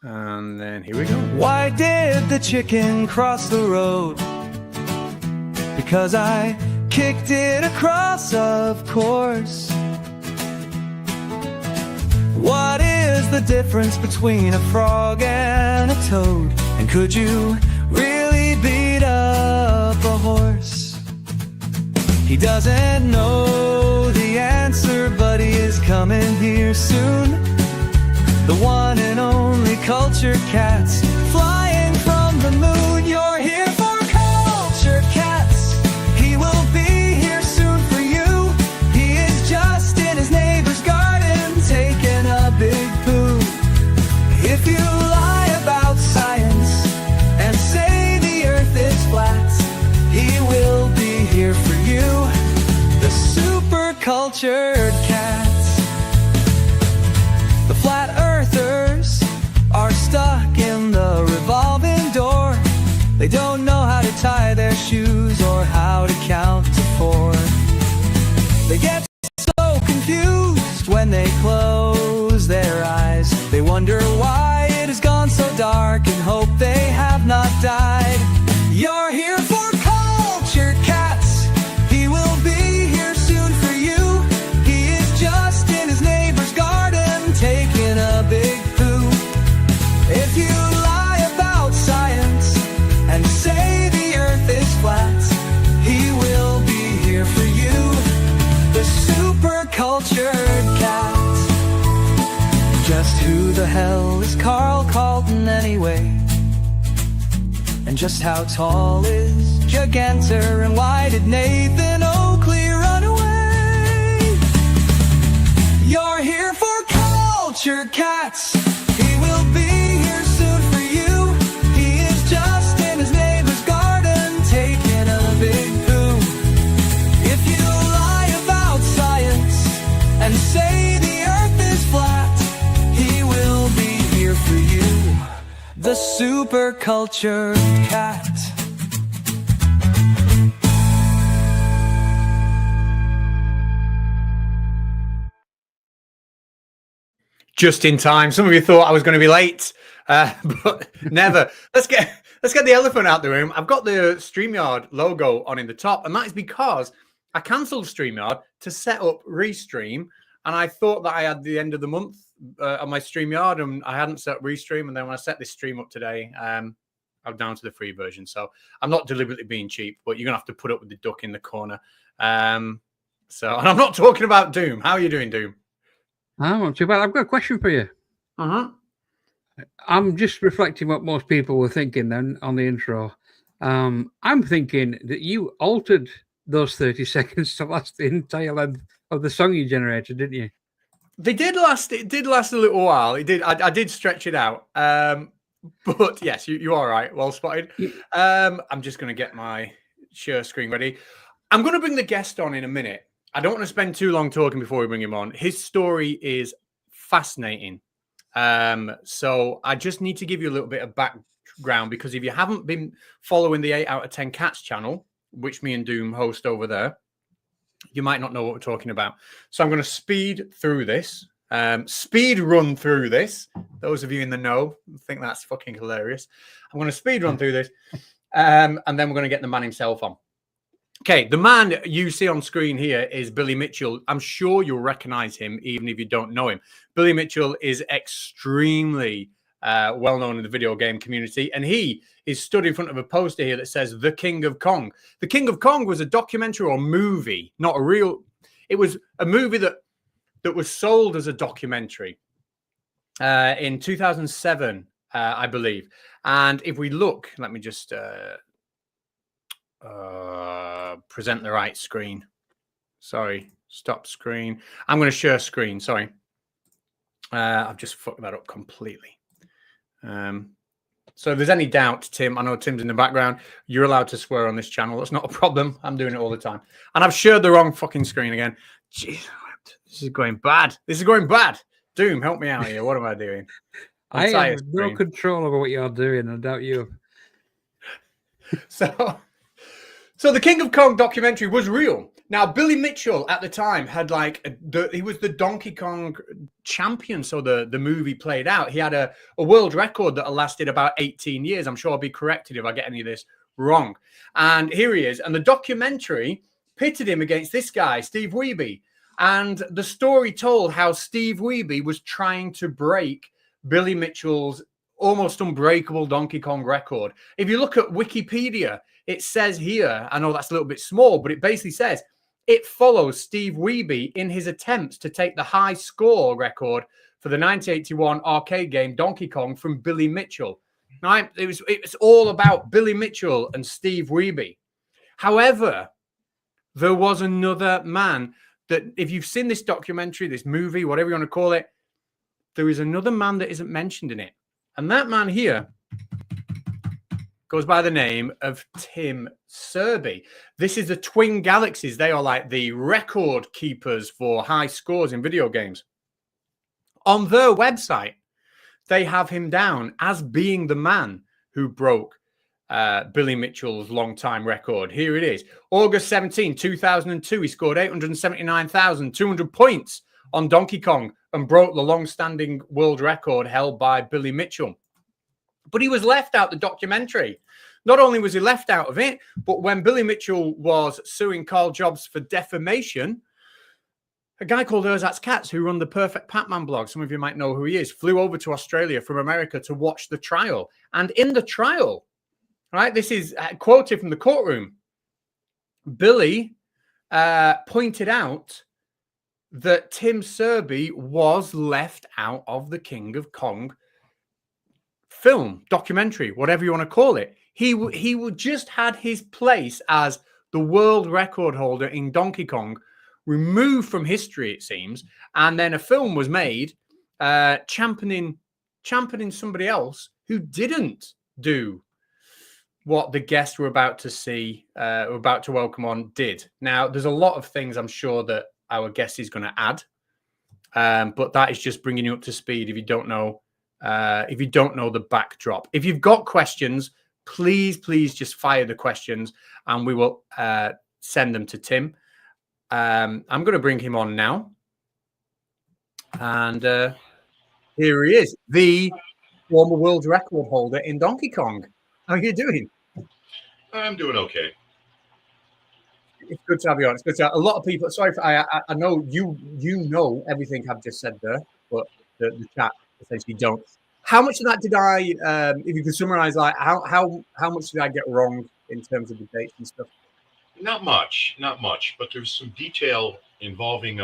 And then here we go. Why did the chicken cross the road? Because I kicked it across, of course. What is the difference between a frog and a toad? And could you really beat up a horse? He doesn't know the answer, but he is coming here soon. The one and only culture Catz, flying from the moon. You're here for culture Catz. He will be here soon for you. He is just in his neighbor's garden, taking a big poo. If you lie about science and say the earth is flat, he will be here for you, the super cultured Catz. The flat earthers are stuck in the revolving door. They don't know how to tie their shoes or how to count to 4. They get so confused when they close their eyes. They wonder why it has gone so dark and hope they have not died. You're here for culture Catz. He will be here soon for you. He is just in his neighbor's garden, taking a big poo. If you lie about science and say the earth is flat, he will be here for you, the super cultured Catz. Just who the hell is Carl Carlton anyway? And just how tall is Gigantor? And why did Nathan Oakley run away? You're here for culture Catz. He will be here soon for you. He is just in his neighbor's garden, taking a big poo. If you lie about science and say the earth is flat, he will be here for you, the super cultured cat. Just in time. Some of you thought I was going to be late, but never. Let's get the elephant out the room. I've got the StreamYard logo on in the top, and that is because I cancelled StreamYard to set up Restream, and I thought that I had the end of the month on my StreamYard, and I hadn't set up Restream. And then when I set this stream up today, I'm down to the free version. So I'm not deliberately being cheap, but you're gonna have to put up with the duck in the corner. And I'm not talking about Doom. How are you doing, Doom? I'm not too bad. I've got a question for you. I'm just reflecting what most people were thinking then on the intro. I'm thinking that you altered those 30 seconds to last the entire length of the song you generated, didn't you? They did last. It did last a little while. It did. I did stretch it out. But yes, you are right. Well spotted. I'm just going to get my share screen ready. I'm going to bring the guest on in a minute. I don't want to spend too long talking before we bring him on. His story is fascinating. So I just need to give you a little bit of background, because if you haven't been following the 8 out of 10 Catz channel, which me and Doom host over there, you might not know what we're talking about. So I'm going to speed through this, speed run through this. Those of you in the know think that's fucking hilarious. I'm going to speed run through this, and then we're going to get the man himself on. Okay, the man you see on screen here is Billy Mitchell. I'm sure you'll recognize him even if you don't know him. Billy Mitchell is extremely well-known in the video game community, and he is stood in front of a poster here that says The King of Kong. The King of Kong was a documentary or movie, not a real... It was a movie that was sold as a documentary in 2007, I believe. And if we look, let me just... present the right screen. Sorry, stop screen. I'm going to share screen. Sorry, I've just fucked that up completely. So if there's any doubt, Tim, I know Tim's in the background, you're allowed to swear on this channel. That's not a problem. I'm doing it all the time. And I've shared the wrong fucking screen again. Jeez, this is going bad. This is going bad. Doom, help me out here. What am I doing? I have no control over what you're doing. I doubt you. So the King of Kong documentary was real. Now, Billy Mitchell at the time had he was the Donkey Kong champion. So the movie played out. He had a world record that lasted about 18 years. I'm sure I'll be corrected if I get any of this wrong. And here he is. And the documentary pitted him against this guy, Steve Wiebe. And the story told how Steve Wiebe was trying to break Billy Mitchell's almost unbreakable Donkey Kong record. If you look at Wikipedia, it says here, I know that's a little bit small, but it basically says it follows Steve Wiebe in his attempts to take the high score record for the 1981 arcade game Donkey Kong from Billy Mitchell. Right? It's all about Billy Mitchell and Steve Wiebe. However, there was another man that, if you've seen this documentary, this movie, whatever you want to call it, there is another man that isn't mentioned in it. And that man here goes by the name of Tim Sczerby. This is the Twin Galaxies. They are like the record keepers for high scores in video games. On their website, they have him down as being the man who broke Billy Mitchell's long-time record. Here it is. August 17, 2002, he scored 879,200 points on Donkey Kong and broke the long-standing world record held by Billy Mitchell. But he was left out the documentary. Not only was he left out of it, but when Billy Mitchell was suing Carl Jobst for defamation, a guy called Catz, who run the Perfect Pac-Man blog, some of you might know who he is, flew over to Australia from America to watch the trial. And in the trial, right, this is quoted from the courtroom, Billy pointed out that Tim Sczerby was left out of the King of Kong film, documentary, whatever you want to call it. He would just had his place as the world record holder in Donkey Kong removed from history, it seems, and then a film was made championing somebody else who didn't do what the guests were about to see, were about to welcome on, did. Now, there's a lot of things I'm sure that our guest is going to add, but that is just bringing you up to speed if you don't know the backdrop. If you've got questions, please just fire the questions and we will send them to Tim. I'm going to bring him on now. And here he is, the former world record holder in Donkey Kong. How are you doing? I'm doing okay. It's good to have you on. It's good to have a lot of people. Sorry, I know you know everything I've just said there, but the chat essentially don't. How much of that did I, if you could summarize, like how much did I get wrong in terms of the dates and stuff? Not much, but there's some detail involving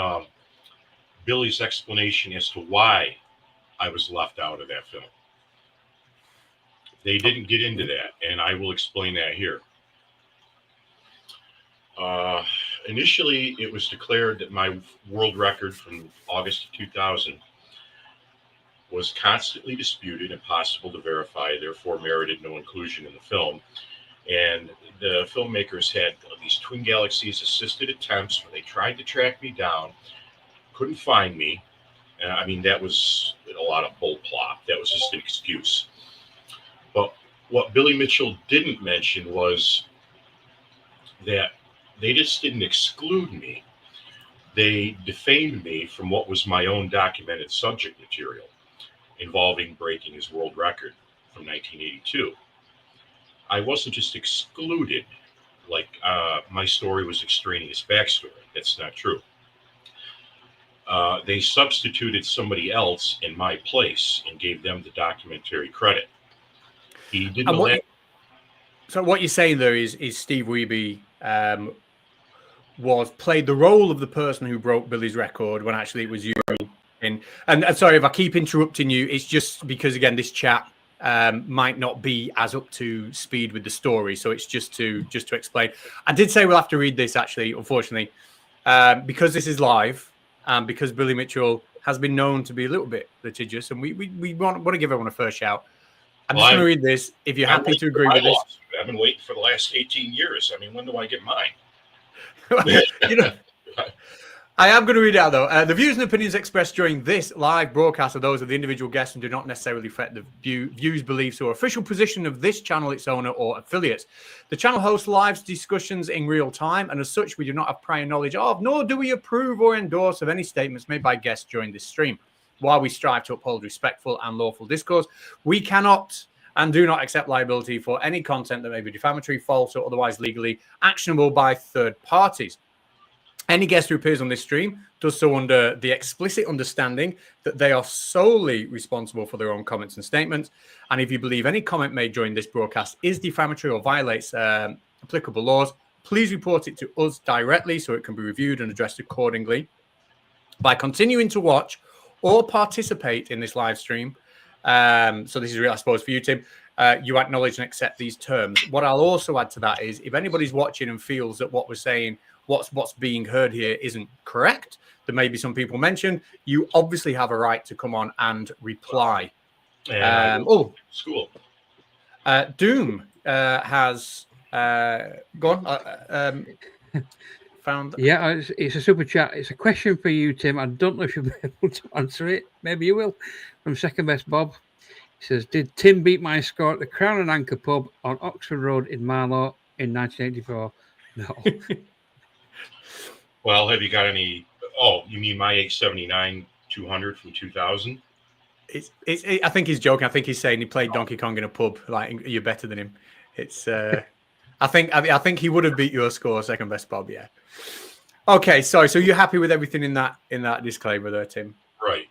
Billy's explanation as to why I was left out of that film. They didn't get into that, and I will explain that here. Initially, it was declared that my world record from August of 2000 was constantly disputed, impossible to verify, therefore merited no inclusion in the film. And the filmmakers had these Twin Galaxies assisted attempts where they tried to track me down, couldn't find me. I mean, that was a lot of bull plop. That was just an excuse. But what Billy Mitchell didn't mention was that they just didn't exclude me. They defamed me from what was my own documented subject material involving breaking his world record from 1982. I wasn't just excluded, like my story was extraneous backstory. That's not true. They substituted somebody else in my place and gave them the documentary credit. He didn't know that. So what you're saying there is Steve Wiebe played the role of the person who broke Billy's record when actually it was you. And sorry if I keep interrupting you. It's just because again this chat might not be as up to speed with the story, so it's just to explain. I did say we'll have to read this actually, unfortunately, because this is live and because Billy Mitchell has been known to be a little bit litigious, and we want to give everyone a first shout. I'm just going to read this. If you're happy to agree with this, I've been waiting for the last 18 years. I mean, when do I get mine? You know, I am going to read it out, though. The views and opinions expressed during this live broadcast are those of the individual guests and do not necessarily reflect the views, beliefs, or official position of this channel, its owner, or affiliates. The channel hosts live discussions in real time, and as such, we do not have prior knowledge of, nor do we approve or endorse of any statements made by guests during this stream. While we strive to uphold respectful and lawful discourse, we cannot and do not accept liability for any content that may be defamatory, false, or otherwise legally actionable by third parties. Any guest who appears on this stream does so under the explicit understanding that they are solely responsible for their own comments and statements. And if you believe any comment made during this broadcast is defamatory or violates applicable laws, please report it to us directly so it can be reviewed and addressed accordingly. By continuing to watch or participate in this live stream, so this is real, I suppose, for you, Tim, you acknowledge and accept these terms. What I'll also add to that is if anybody's watching and feels that what we're saying, what's being heard here isn't correct, there may be some people mentioned, you obviously have a right to come on and reply. School. Doom has gone. Found. Yeah, it's a super chat. It's a question for you, Tim. I don't know if you'll be able to answer it. Maybe you will. From Second Best Bob. He says, did Tim beat my score at the Crown and Anchor pub on Oxford Road in Marlow in 1984? No. Well, have you got any? Oh, you mean my 879 200 from 2000? I think he's joking. I think he's saying he played Donkey Kong in a pub. Like you're better than him. It's. I think he would have beat your score, Second Best Bob. Yeah. Okay. Sorry. So you're happy with everything in that disclaimer there, Tim? Right.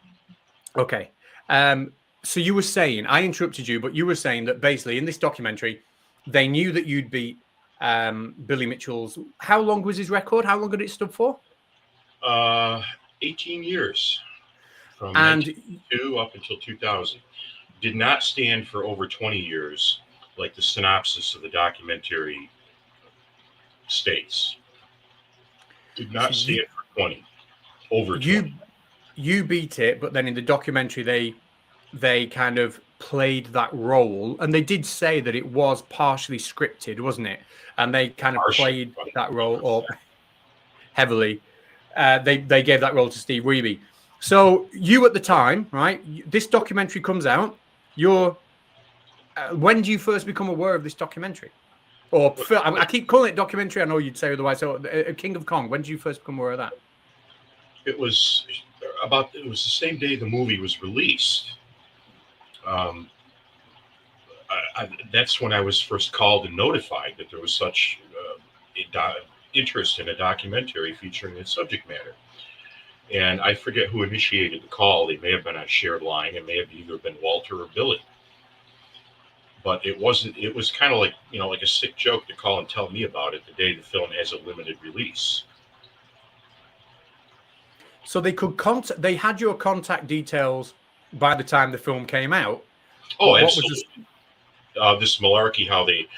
Okay. So you were saying, I interrupted you, but you were saying that basically in this documentary, they knew that you'd beat Billy Mitchell's. How long was his record? How long had it stood for? 18 years. From 1992 up until 2000. Did not stand for over 20 years, like the synopsis of the documentary states. Did not stand for 20. Over 20. You beat it, but then in the documentary they kind of played that role, and they did say that it was partially scripted, wasn't it? And they kind of played that role or heavily. They gave that role to Steve Wiebe. So you at the time, right? This documentary comes out. When do you first become aware of this documentary? Or I keep calling it documentary. I know you'd say otherwise. So King of Kong. When did you first become aware of that? It was the same day the movie was released. That's when I was first called and notified that there was such interest in a documentary featuring its subject matter. And I forget who initiated the call. They may have been on a shared line. It may have either been Walter or Billy. But it was kind of like, like a sick joke to call and tell me about it the day the film has a limited release. So they they had your contact details by the time the film came out. Oh, absolutely. This malarkey, how the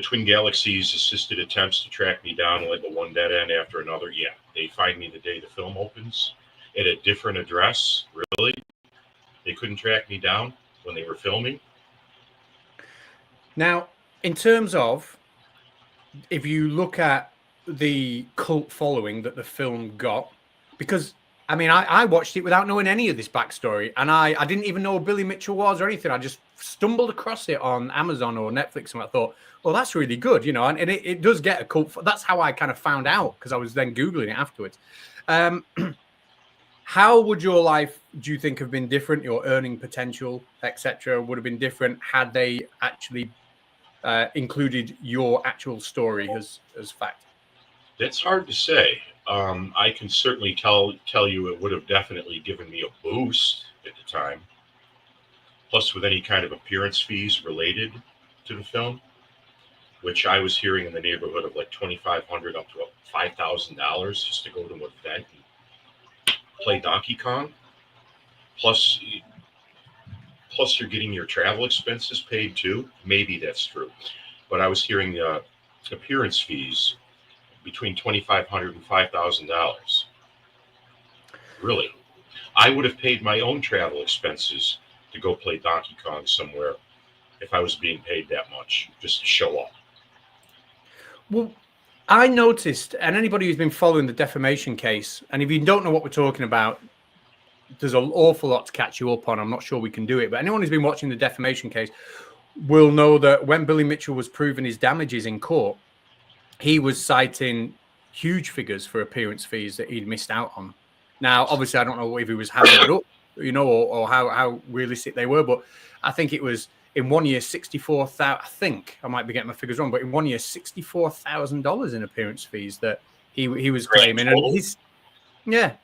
Twin Galaxies assisted attempts to track me down like a one dead end after another. Yeah, they find me the day the film opens at a different address. Really? They couldn't track me down when they were filming? Now, in terms of, if you look at the cult following that the film got, because, I mean, I watched it without knowing any of this backstory, and I didn't even know who Billy Mitchell was or anything. I just stumbled across it on Amazon or Netflix, and I thought, well, that's really good, and it does get a cult. That's how I kind of found out, because I was then Googling it afterwards. How would your life, do you think, have been different? Your earning potential, etc., would have been different had they actually included your actual story as fact? That's hard to say. I can certainly tell you it would have definitely given me a boost at the time. Plus, with any kind of appearance fees related to the film, which I was hearing in the neighborhood of like $2,500 up to $5,000 just to go to an event and play Donkey Kong. Plus you're getting your travel expenses paid too. Maybe that's true, but I was hearing the appearance fees between $2,500 and $5,000. Really, I would have paid my own travel expenses to go play Donkey Kong somewhere if I was being paid that much just to show up. Well, I noticed, and anybody who's been following the defamation case, and if you don't know what we're talking about, there's an awful lot to catch you up on. I'm not sure we can do it, but anyone who's been watching the defamation case will know that when Billy Mitchell was proven his damages in court, he was citing huge figures for appearance fees that he'd missed out on. Now, obviously, I don't know if he was hamming it up, or how realistic they were, but I think it was in 1 year, 64,000. I think I might be getting my figures wrong, but in 1 year, $64,000 in appearance fees that he was claiming. And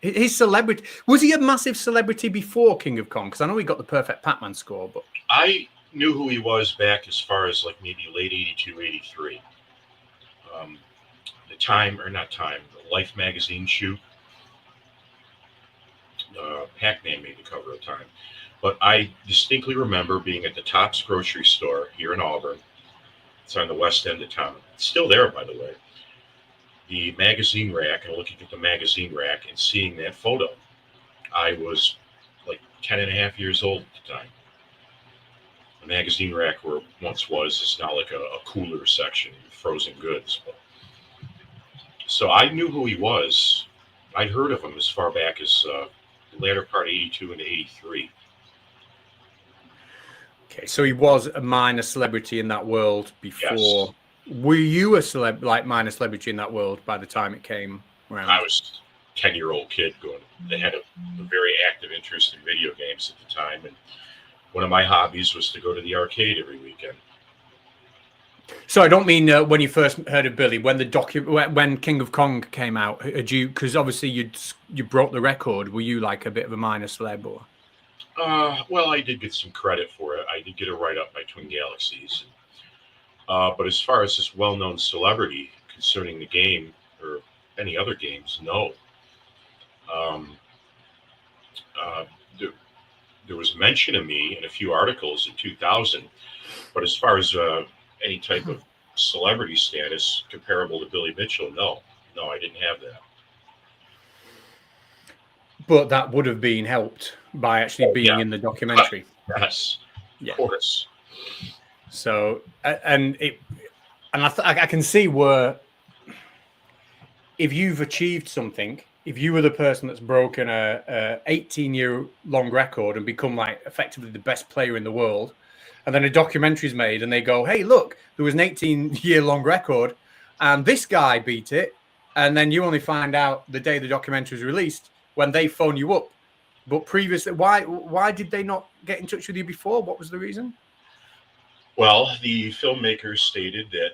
his celebrity, was he a massive celebrity before King of Kong? Because I know he got the perfect Pac-Man score, but I knew who he was back as far as like maybe late 82, 83. The Life magazine shoot. Pac-Man made the cover of Time. But I distinctly remember being at the Tops grocery store here in Auburn. It's on the west end of town. It's still there, by the way. The magazine rack, and looking at the magazine rack and seeing that photo. I was like 10 and a half years old at the time. The magazine rack where it once was is now like a cooler section with frozen goods. So I knew who he was. I'd heard of him as far back as the latter part of 82 and 83. Okay, so he was a minor celebrity in that world before. Yes. Were you a minor celebrity in that world by the time it came around? I was a 10-year-old kid that had a very active interest in video games at the time, and one of my hobbies was to go to the arcade every weekend. So I don't mean when you first heard of Billy, when King of Kong came out, because obviously you broke the record. Were you like a bit of a minor celeb or? Well, I did get some credit for it. I did get a write-up by Twin Galaxies. But as far as this well-known celebrity concerning the game or any other games, no. There was mention of me in a few articles in 2000, but as far as any type of celebrity status comparable to Billy Mitchell, no, I didn't have that. But that would have been helped by actually being in the documentary. Yes, of course. So, I can see where if you've achieved something, if you were the person that's broken a 18-year-long record and become like effectively the best player in the world, and then a documentary is made and they go, hey, look, there was an 18-year-long record and this guy beat it. And then you only find out the day the documentary is released when they phone you up. But previously, why did they not get in touch with you before? What was the reason? Well, the filmmakers stated that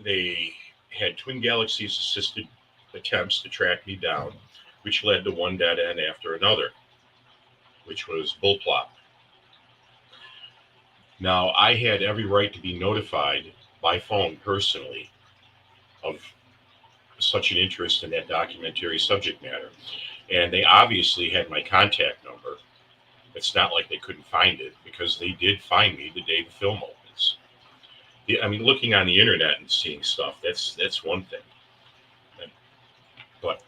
they had Twin Galaxies assisted attempts to track me down, which led to one dead end after another, which was bullplop. Now, I had every right to be notified by phone personally of such an interest in that documentary subject matter. And they obviously had my contact number. It's not like they couldn't find it, because they did find me the day the film opens. I mean, looking on the internet and seeing stuff, that's one thing. But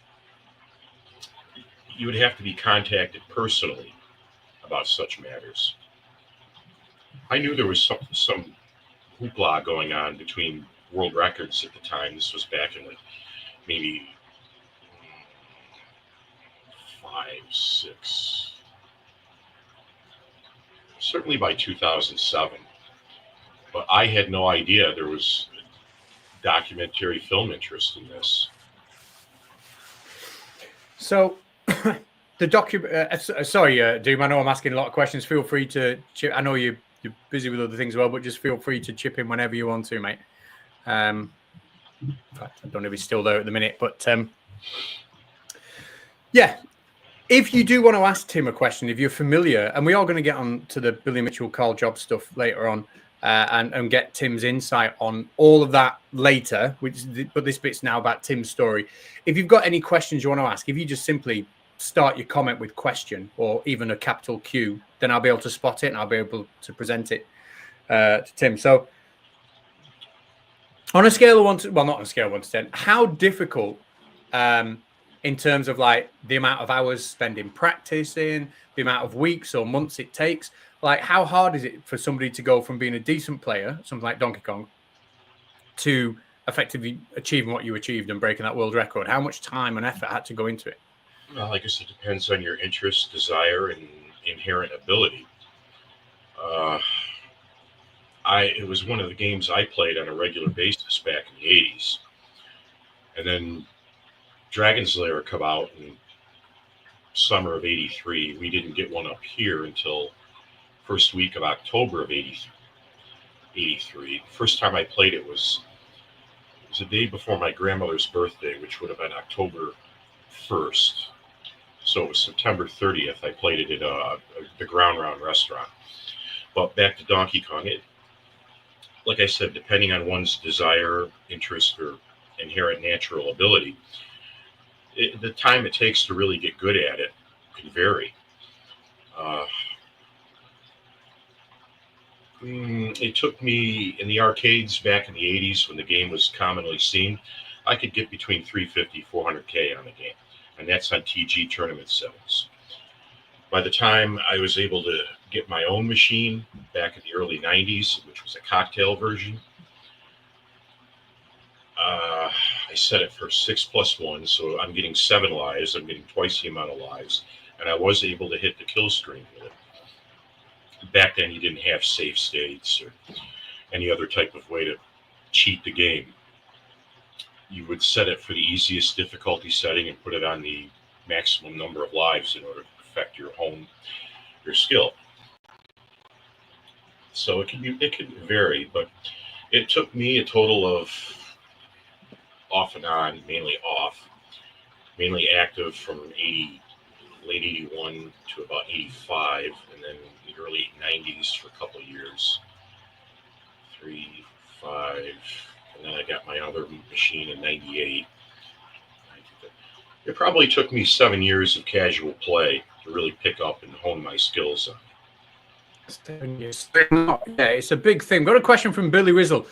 you would have to be contacted personally about such matters. I knew there was some hoopla going on between world records at the time. This was back in like maybe 5, 6, certainly by 2007. But I had no idea there was documentary film interest in this. So the sorry, Doom, I know I'm asking a lot of questions. Feel free to chip. I know you're busy with other things as well, but just feel free to chip in whenever you want to, mate. In fact, I don't know if he's still there at the minute, but yeah. If you do want to ask Tim a question, if you're familiar, and we are going to get on to the Billy Mitchell, Carl Jobst stuff later on, and get Tim's insight on all of that later, but this bit's now about Tim's story. If you've got any questions you want to ask, if you just simply start your comment with question or even a capital Q, then I'll be able to spot it and I'll be able to present it to Tim. So on a scale of 1 to, well, not on a scale of 1 to 10, how difficult, in terms of like the amount of hours spent in practicing, the amount of weeks or months it takes, like how hard is it for somebody to go from being a decent player, something like Donkey Kong, to effectively achieving what you achieved and breaking that world record? How much time and effort had to go into it? Well, I guess it depends on your interest, desire, and inherent ability. Uh, it was one of the games I played on a regular basis back in the 80s. And then Dragon's Lair come out in summer of 83. We didn't get one up here until first week of October of 83. First time I played it was the day before my grandmother's birthday, which would have been October 1st. So it was September 30th. I played it at the Ground Round restaurant. But back to Donkey Kong, like I said, depending on one's desire, interest, or inherent natural ability, the time it takes to really get good at it can vary. It took me in the arcades back in the 80s when the game was commonly seen, I could get between 350, 400K on the game. And that's on TG tournament settings. By the time I was able to get my own machine back in the early 90s, which was a cocktail version, I set it for 6+1, so I'm getting 7 lives. I'm getting twice the amount of lives, and I was able to hit the kill screen with it. Back then, you didn't have save states or any other type of way to cheat the game. You would set it for the easiest difficulty setting and put it on the maximum number of lives in order to perfect your skill. So it can vary, but it took me a total of off and on, mainly active from late 81 to about 85, and then the early 90s for a couple of years, 3, 5, and then I got my other machine in 98. It probably took me 7 years of casual play to really pick up and hone my skills on. 7 years. Yeah, it's a big thing. Got a question from Billy Rizzle.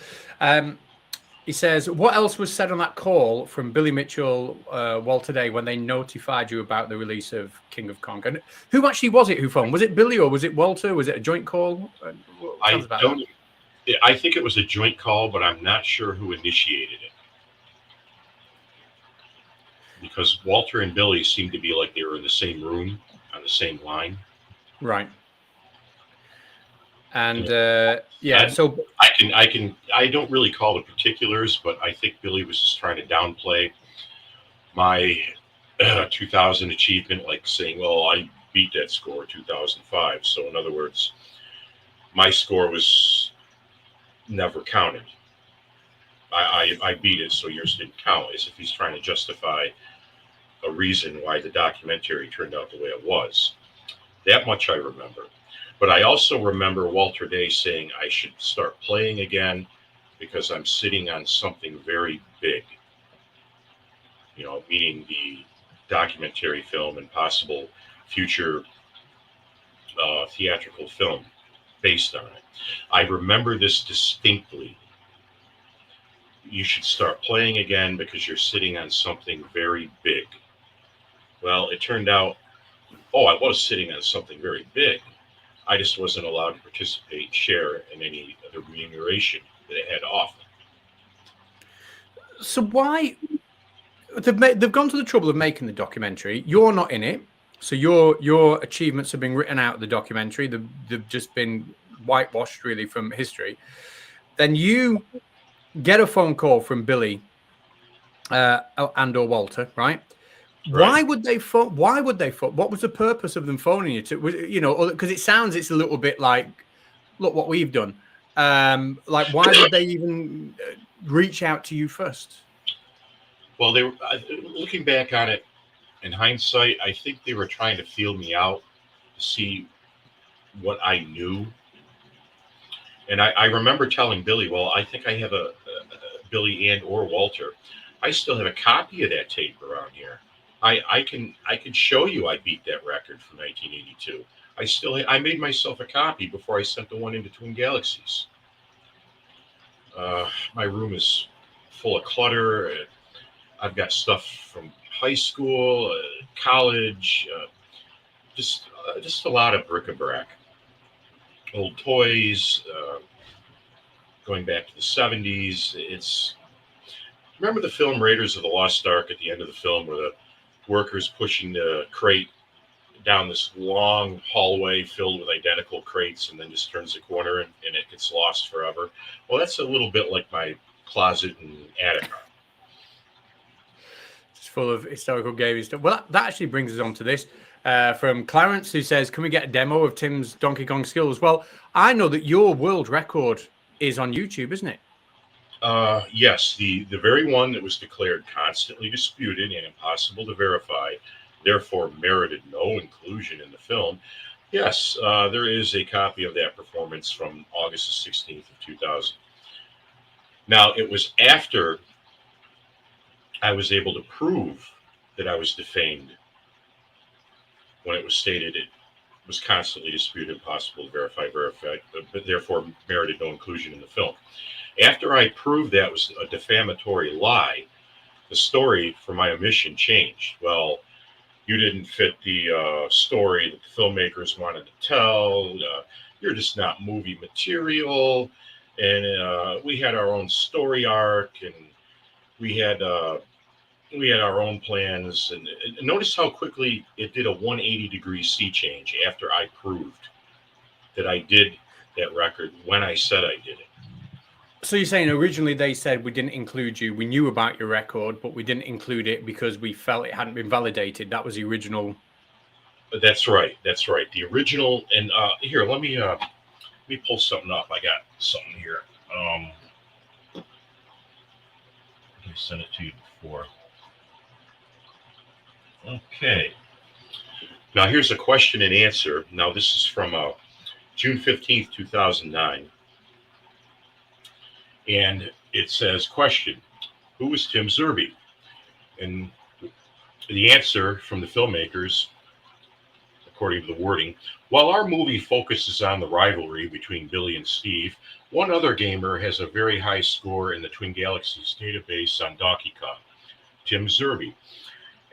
He says, what else was said on that call from Billy Mitchell, Walter Day, when they notified you about the release of King of Kong? And who actually was it who phoned? Was it Billy or was it Walter? Was it a joint call? I think it was a joint call, but I'm not sure who initiated it. Because Walter and Billy seemed to be like they were in the same room on the same line. Right. And so I don't really call the particulars, but I think Billy was just trying to downplay my 2000 achievement, like saying, well, I beat that score 2005. So in other words, my score was never counted. I beat it, so yours didn't count, as if he's trying to justify a reason why the documentary turned out the way it was. That much I remember. But I also remember Walter Day saying I should start playing again because I'm sitting on something very big. You know, meaning the documentary film and possible future theatrical film based on it. I remember this distinctly. You should start playing again because you're sitting on something very big. Well, it turned out, I was sitting on something very big. I just wasn't allowed to participate, share in any other remuneration that it had to offer. So why they've gone to the trouble of making the documentary? You're not in it, so your achievements have been written out of the documentary. They've just been whitewashed really from history. Then you get a phone call from Billy and or Walter, right? Right. Why would they phone? What was the purpose of them phoning you? Because it sounds it's a little bit like, look what we've done. Like, why did they even reach out to you first? Well, they were looking back on it in hindsight. I think they were trying to feel me out to see what I knew. And I remember telling Billy, well, I think I have a Billy and or Walter. I still have a copy of that tape around here. I can show you I beat that record from 1982. I made myself a copy before I sent the one into Twin Galaxies. My room is full of clutter. I've got stuff from high school, college, just a lot of bric-a-brac, old toys, going back to the 70s. remember the film Raiders of the Lost Ark at the end of the film where the workers pushing the crate down this long hallway filled with identical crates and then just turns the corner and it gets lost forever? Well, that's a little bit like my closet and attic. It's full of historical gaming stuff. Well, that actually brings us on to this. From Clarence, who says, can we get a demo of Tim's Donkey Kong skills? Well, I know that your world record is on YouTube, isn't it? Yes, the very one that was declared constantly disputed and impossible to verify, therefore merited no inclusion in the film. Yes, there is a copy of that performance from August 16th of 2000. Now, it was after I was able to prove that I was defamed when it was stated it was constantly disputed, impossible to verify, but therefore merited no inclusion in the film. After I proved that was a defamatory lie, the story for my omission changed. Well, you didn't fit the story that the filmmakers wanted to tell. You're just not movie material. And we had our own story arc, and we had our own plans. And notice how quickly it did a 180-degree sea change after I proved that I did that record when I said I did it. So you're saying originally they said we didn't include you. We knew about your record, but we didn't include it because we felt it hadn't been validated. That was the original. That's right. That's right. The original. And here, let me pull something up. I got something here. I sent it to you before. Okay. Now here's a question and answer. Now this is from June 15th, 2009. And it says, question, who was Tim Sczerby? And the answer from the filmmakers, according to the wording, while our movie focuses on the rivalry between Billy and Steve, one other gamer has a very high score in the Twin Galaxies database on Donkey Kong, Tim Sczerby.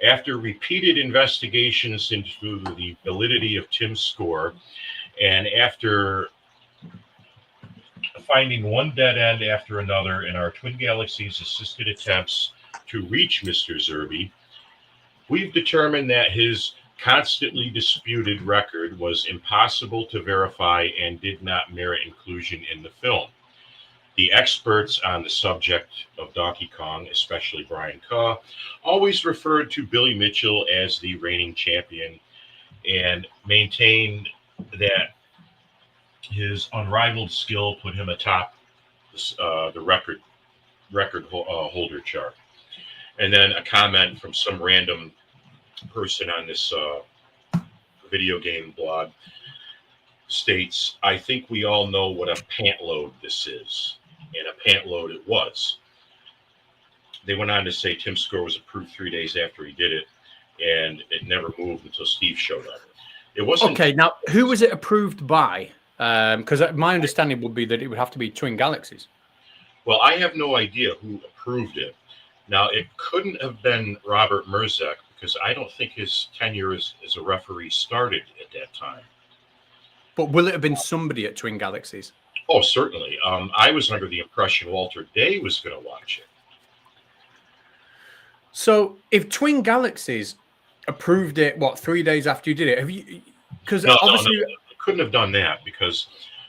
After repeated investigations into the validity of Tim's score, and after finding one dead end after another in our Twin Galaxies assisted attempts to reach Mr. Sczerby, we've determined that his constantly disputed record was impossible to verify and did not merit inclusion in the film. The experts on the subject of Donkey Kong, especially Brian Kaw, always referred to Billy Mitchell as the reigning champion and maintained that his unrivaled skill put him atop the record holder chart. And then a comment from some random person on this video game blog states, I think we all know what a pant load this is. And a pant load it was. They went on to say Tim's score was approved 3 days after he did it, and it never moved until Steve showed up. It wasn't okay. Now, who was it approved by? Because my understanding would be that it would have to be Twin Galaxies. Well, I have no idea who approved it. Now, it couldn't have been Robert Merzek because I don't think his tenure as a referee started at that time. But will it have been somebody at Twin Galaxies? Oh, certainly. I was under the impression Walter Day was going to watch it. So if Twin Galaxies approved it, 3 days after you did it? Have you? Because obviously no, I couldn't have done that because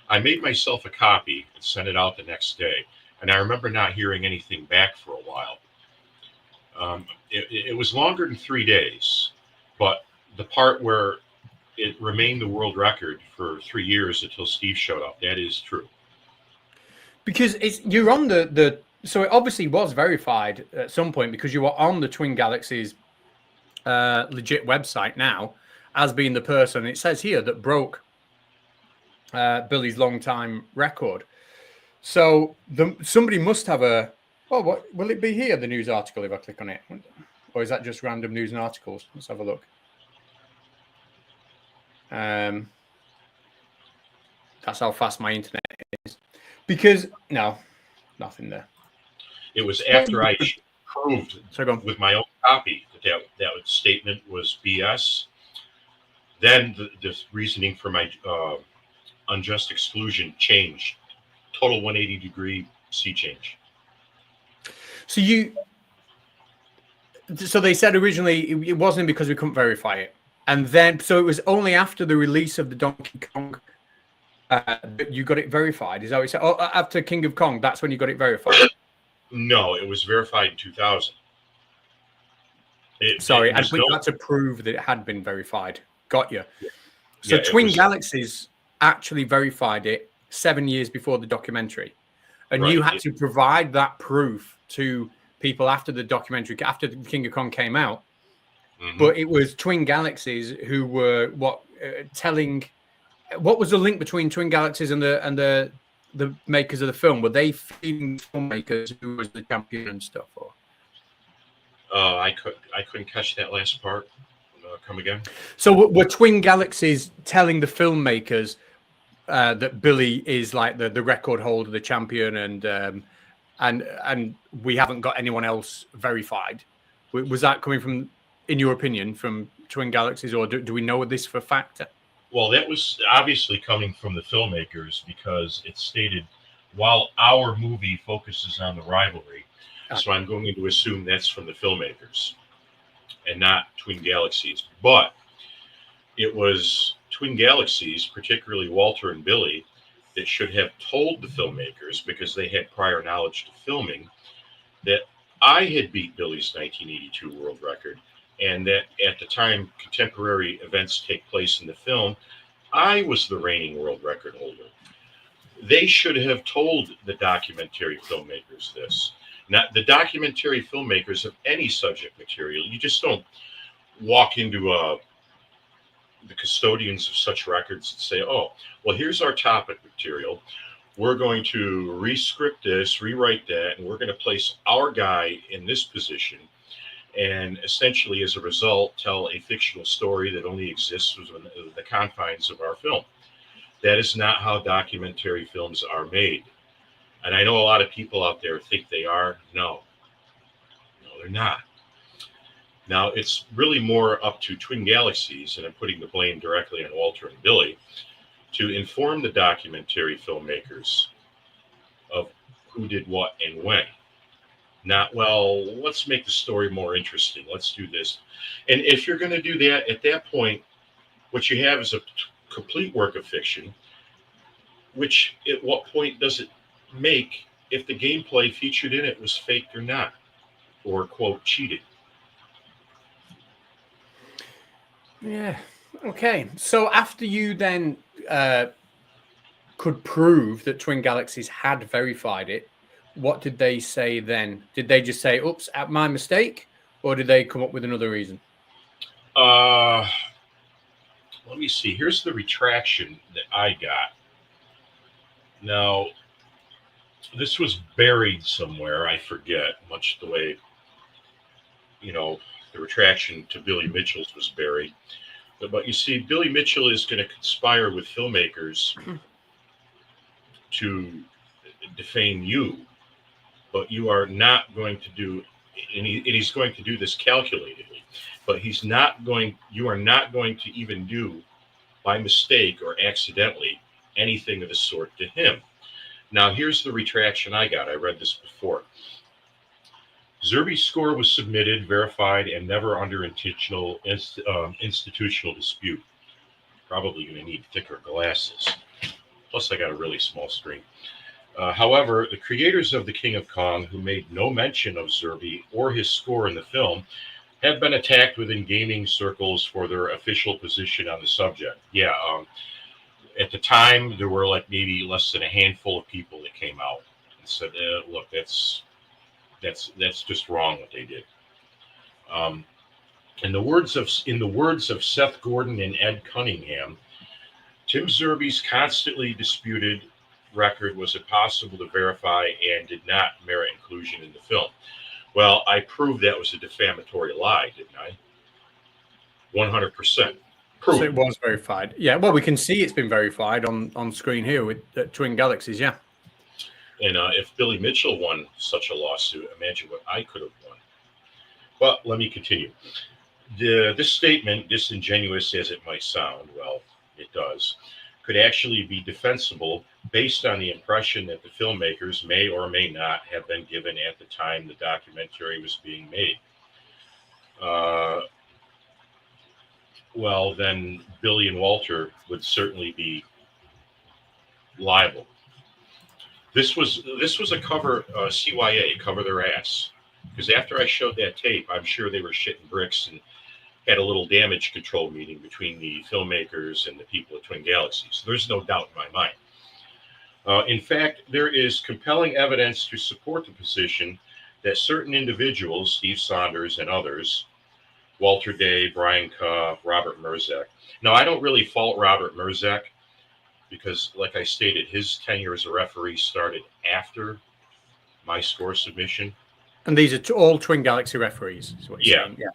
I made myself a copy and sent it out the next day, and I remember not hearing anything back for a while. It was longer than 3 days, but the part where it remained the world record for 3 years until Steve showed up. That is true. Because you're on the so it obviously was verified at some point because you were on the Twin Galaxies legit website now as being the person, it says here, that broke Billy's long-time record. So somebody must have what will it be here, the news article, if I click on it? Or is that just random news and articles? Let's have a look. That's how fast my internet is. Because no, nothing there. It was after I proved with my own copy that statement was BS. Then the reasoning for my unjust exclusion changed. Total 180-degree sea change. So So they said originally it wasn't because we couldn't verify it, and then so it was only after the release of the Donkey Kong that you got it verified. Is that what you said? Oh, after King of Kong, that's when you got it verified. No, it was verified in 2000. Sorry, I had to prove that it had been verified. Got you. Yeah. So Yeah, Twin Galaxies actually verified it 7 years before the documentary, and you had to provide that proof to people after the documentary, after King of Kong came out. Mm-hmm. But it was Twin Galaxies who were telling. What was the link between Twin Galaxies and the makers of the film? Were they feeding filmmakers who was the champion and stuff? Or? I couldn't catch that last part. Come again? So were Twin Galaxies telling the filmmakers that Billy is like the record holder, the champion, and we haven't got anyone else verified? Was that coming from, in your opinion, from Twin Galaxies, or do we know this for a fact? Well, that was obviously coming from the filmmakers, because it stated, while our movie focuses on the rivalry, so I'm going to assume that's from the filmmakers and not Twin Galaxies. But it was Twin Galaxies, particularly Walter and Billy, that should have told the filmmakers, because they had prior knowledge to filming, that I had beat Billy's 1982 world record, and that at the time contemporary events take place in the film, I was the reigning world record holder. They should have told the documentary filmmakers this. Not the documentary filmmakers of any subject material. You just don't walk into the custodians of such records and say, oh, well, here's our topic material. We're going to re-script this, rewrite that, and we're going to place our guy in this position, and essentially, as a result, tell a fictional story that only exists within the confines of our film. That is not how documentary films are made. And I know a lot of people out there think they are. No, they're not. Now, it's really more up to Twin Galaxies, and I'm putting the blame directly on Walter and Billy, to inform the documentary filmmakers of who did what and when. Not, well, let's make the story more interesting. Let's do this. And if you're going to do that, at that point, what you have is a complete work of fiction, which at what point does it make if the gameplay featured in it was faked or not, or, quote, cheated? Yeah. Okay. So after you then could prove that Twin Galaxies had verified it, what did they say then? Did they just say, oops, my mistake? Or did they come up with another reason? Let me see. Here's the retraction that I got. Now, this was buried somewhere. I forget, much the way, the retraction to Billy Mitchell's was buried. But you see, Billy Mitchell is going to conspire with filmmakers to defame you. But you are not going to do, and he's going to do this calculatedly, but you are not going to even do, by mistake or accidentally, anything of the sort to him. Now, here's the retraction I got. I read this before. Sczerby's score was submitted, verified, and never under institutional dispute. Probably going to need thicker glasses. Plus, I got a really small screen. However, the creators of The King of Kong, who made no mention of Sczerby or his score in the film, have been attacked within gaming circles for their official position on the subject. Yeah, at the time, there were like maybe less than a handful of people that came out and said, "Look, that's just wrong what they did." In the words of Seth Gordon and Ed Cunningham, Tim Sczerby's constantly disputed record was impossible to verify and did not merit inclusion in the film. Well, I proved that was a defamatory lie, didn't I? 100%. Proved. So it was verified. Yeah, well, we can see it's been verified on screen here with Twin Galaxies, yeah. And if Billy Mitchell won such a lawsuit, imagine what I could have won. But let me continue. This statement, disingenuous as it might sound, well, it does, could actually be defensible based on the impression that the filmmakers may or may not have been given at the time the documentary was being made. well, then Billy and Walter would certainly be liable. This was a cover CYA, cover their ass, because after I showed that tape, I'm sure they were shitting bricks and had a little damage control meeting between the filmmakers and the people at Twin Galaxies. There's no doubt in my mind. In fact, there is compelling evidence to support the position that certain individuals, Steve Saunders and others, Walter Day, Brian Kaw, Robert Merzak. Now, I don't really fault Robert Merzak because, like I stated, his tenure as a referee started after my score submission. And these are all Twin Galaxy referees, is what you're saying. Yeah.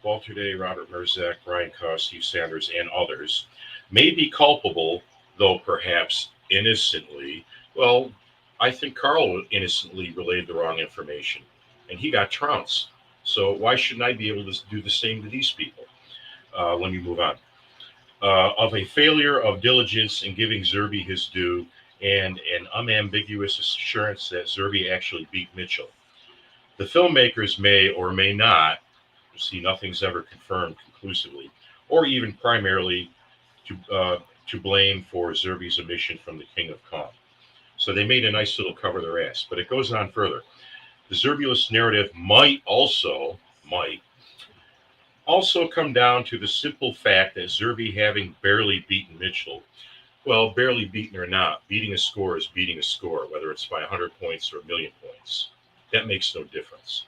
Walter Day, Robert Merzak, Brian Kaw, Steve Sanders, and others may be culpable, though perhaps innocently. Well, I think Carl innocently relayed the wrong information, and he got trounced. So why shouldn't I be able to do the same to these people? Let me move on. Of a failure of diligence in giving Sczerby his due and an unambiguous assurance that Sczerby actually beat Mitchell. The filmmakers may or may not, see, nothing's ever confirmed conclusively, or even primarily to blame for Sczerby's omission from the King of Kong. So they made a nice little cover their ass, but it goes on further. The Sczerby-less narrative might also come down to the simple fact that Sczerby having barely beaten Mitchell, well, barely beaten or not, beating a score is beating a score, whether it's by 100 points or 1,000,000 points. That makes no difference.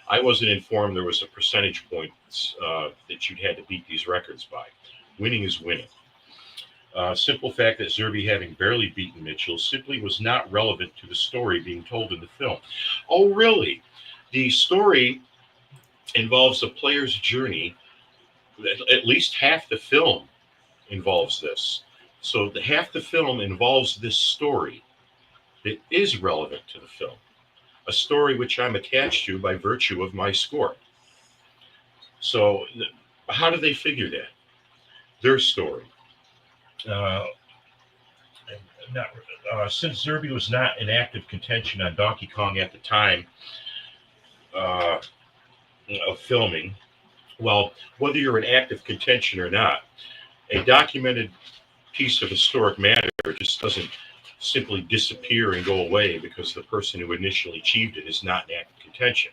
I wasn't informed there was a percentage points that you had to beat these records by. Winning is winning. Simple fact that Sczerby having barely beaten Mitchell simply was not relevant to the story being told in the film. Oh, really? The story involves a player's journey. At least half the film involves this. So half the film involves this story that is relevant to the film. A story which I'm attached to by virtue of my score. So how do they figure that? Their story. Since Sczerby was not in active contention on Donkey Kong at the time of filming, well, whether you're in active contention or not, a documented piece of historic matter just doesn't simply disappear and go away because the person who initially achieved it is not in active contention.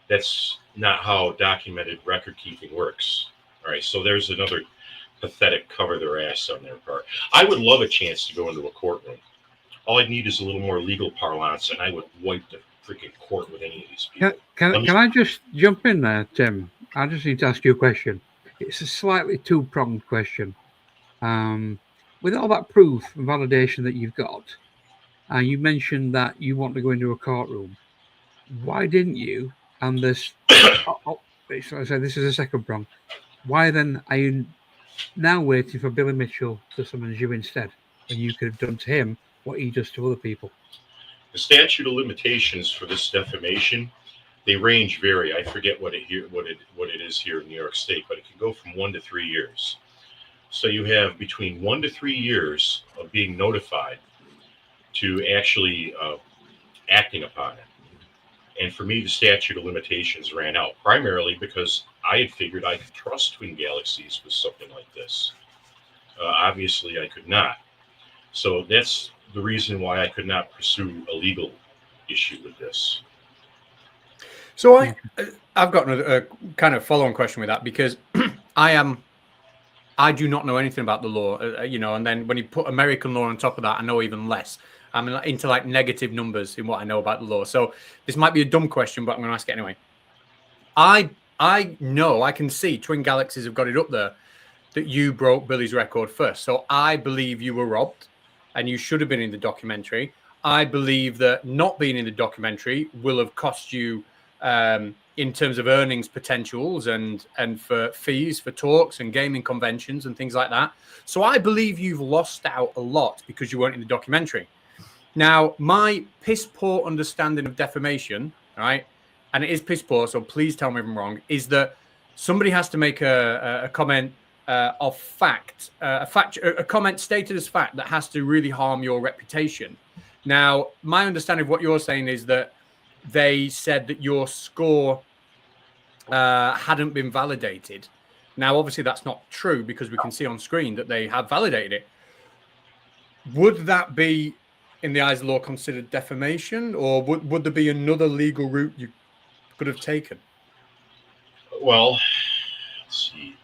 That's not how documented record keeping works. All right, so there's another pathetic cover their ass on their part. I would love a chance to go into a courtroom. All I'd need is a little more legal parlance, and I would wipe the freaking court with any of these people. Can I just jump in there, Tim? I just need to ask you a question. It's a slightly two-pronged question. With all that proof and validation that you've got, you mentioned that you want to go into a courtroom. Why didn't you? And this, so I said this is a second prong. Why then are you now waiting for Billy Mitchell to summons you instead, when you could have done to him what he does to other people? The statute of limitations for this defamation, they vary. I forget what it is here in New York State, but it can go from 1 to 3 years. So you have between 1 to 3 years of being notified to actually acting upon it. And for me, the statute of limitations ran out, primarily because I had figured I could trust Twin Galaxies with something like this. Obviously, I could not. So that's the reason why I could not pursue a legal issue with this. So I've got a kind of follow-on question with that, because I do not know anything about the law, and then when you put American law on top of that, I know even less. I'm into like negative numbers in what I know about the law. So this might be a dumb question, but I'm going to ask it anyway. I know, I can see Twin Galaxies have got it up there that you broke Billy's record first. So I believe you were robbed and you should have been in the documentary. I believe that not being in the documentary will have cost you in terms of earnings potentials and for fees for talks and gaming conventions and things like that. So I believe you've lost out a lot because you weren't in the documentary. Now, my piss poor understanding of defamation, right, and it is piss poor, so please tell me if I'm wrong, is that somebody has to make a comment of fact, a comment stated as fact that has to really harm your reputation. Now, my understanding of what you're saying is that they said that your score hadn't been validated. Now, obviously, that's not true because we can see on screen that they have validated it. Would that be, in the eyes of the law, considered defamation, or would there be another legal route you could have taken? Well, let's see.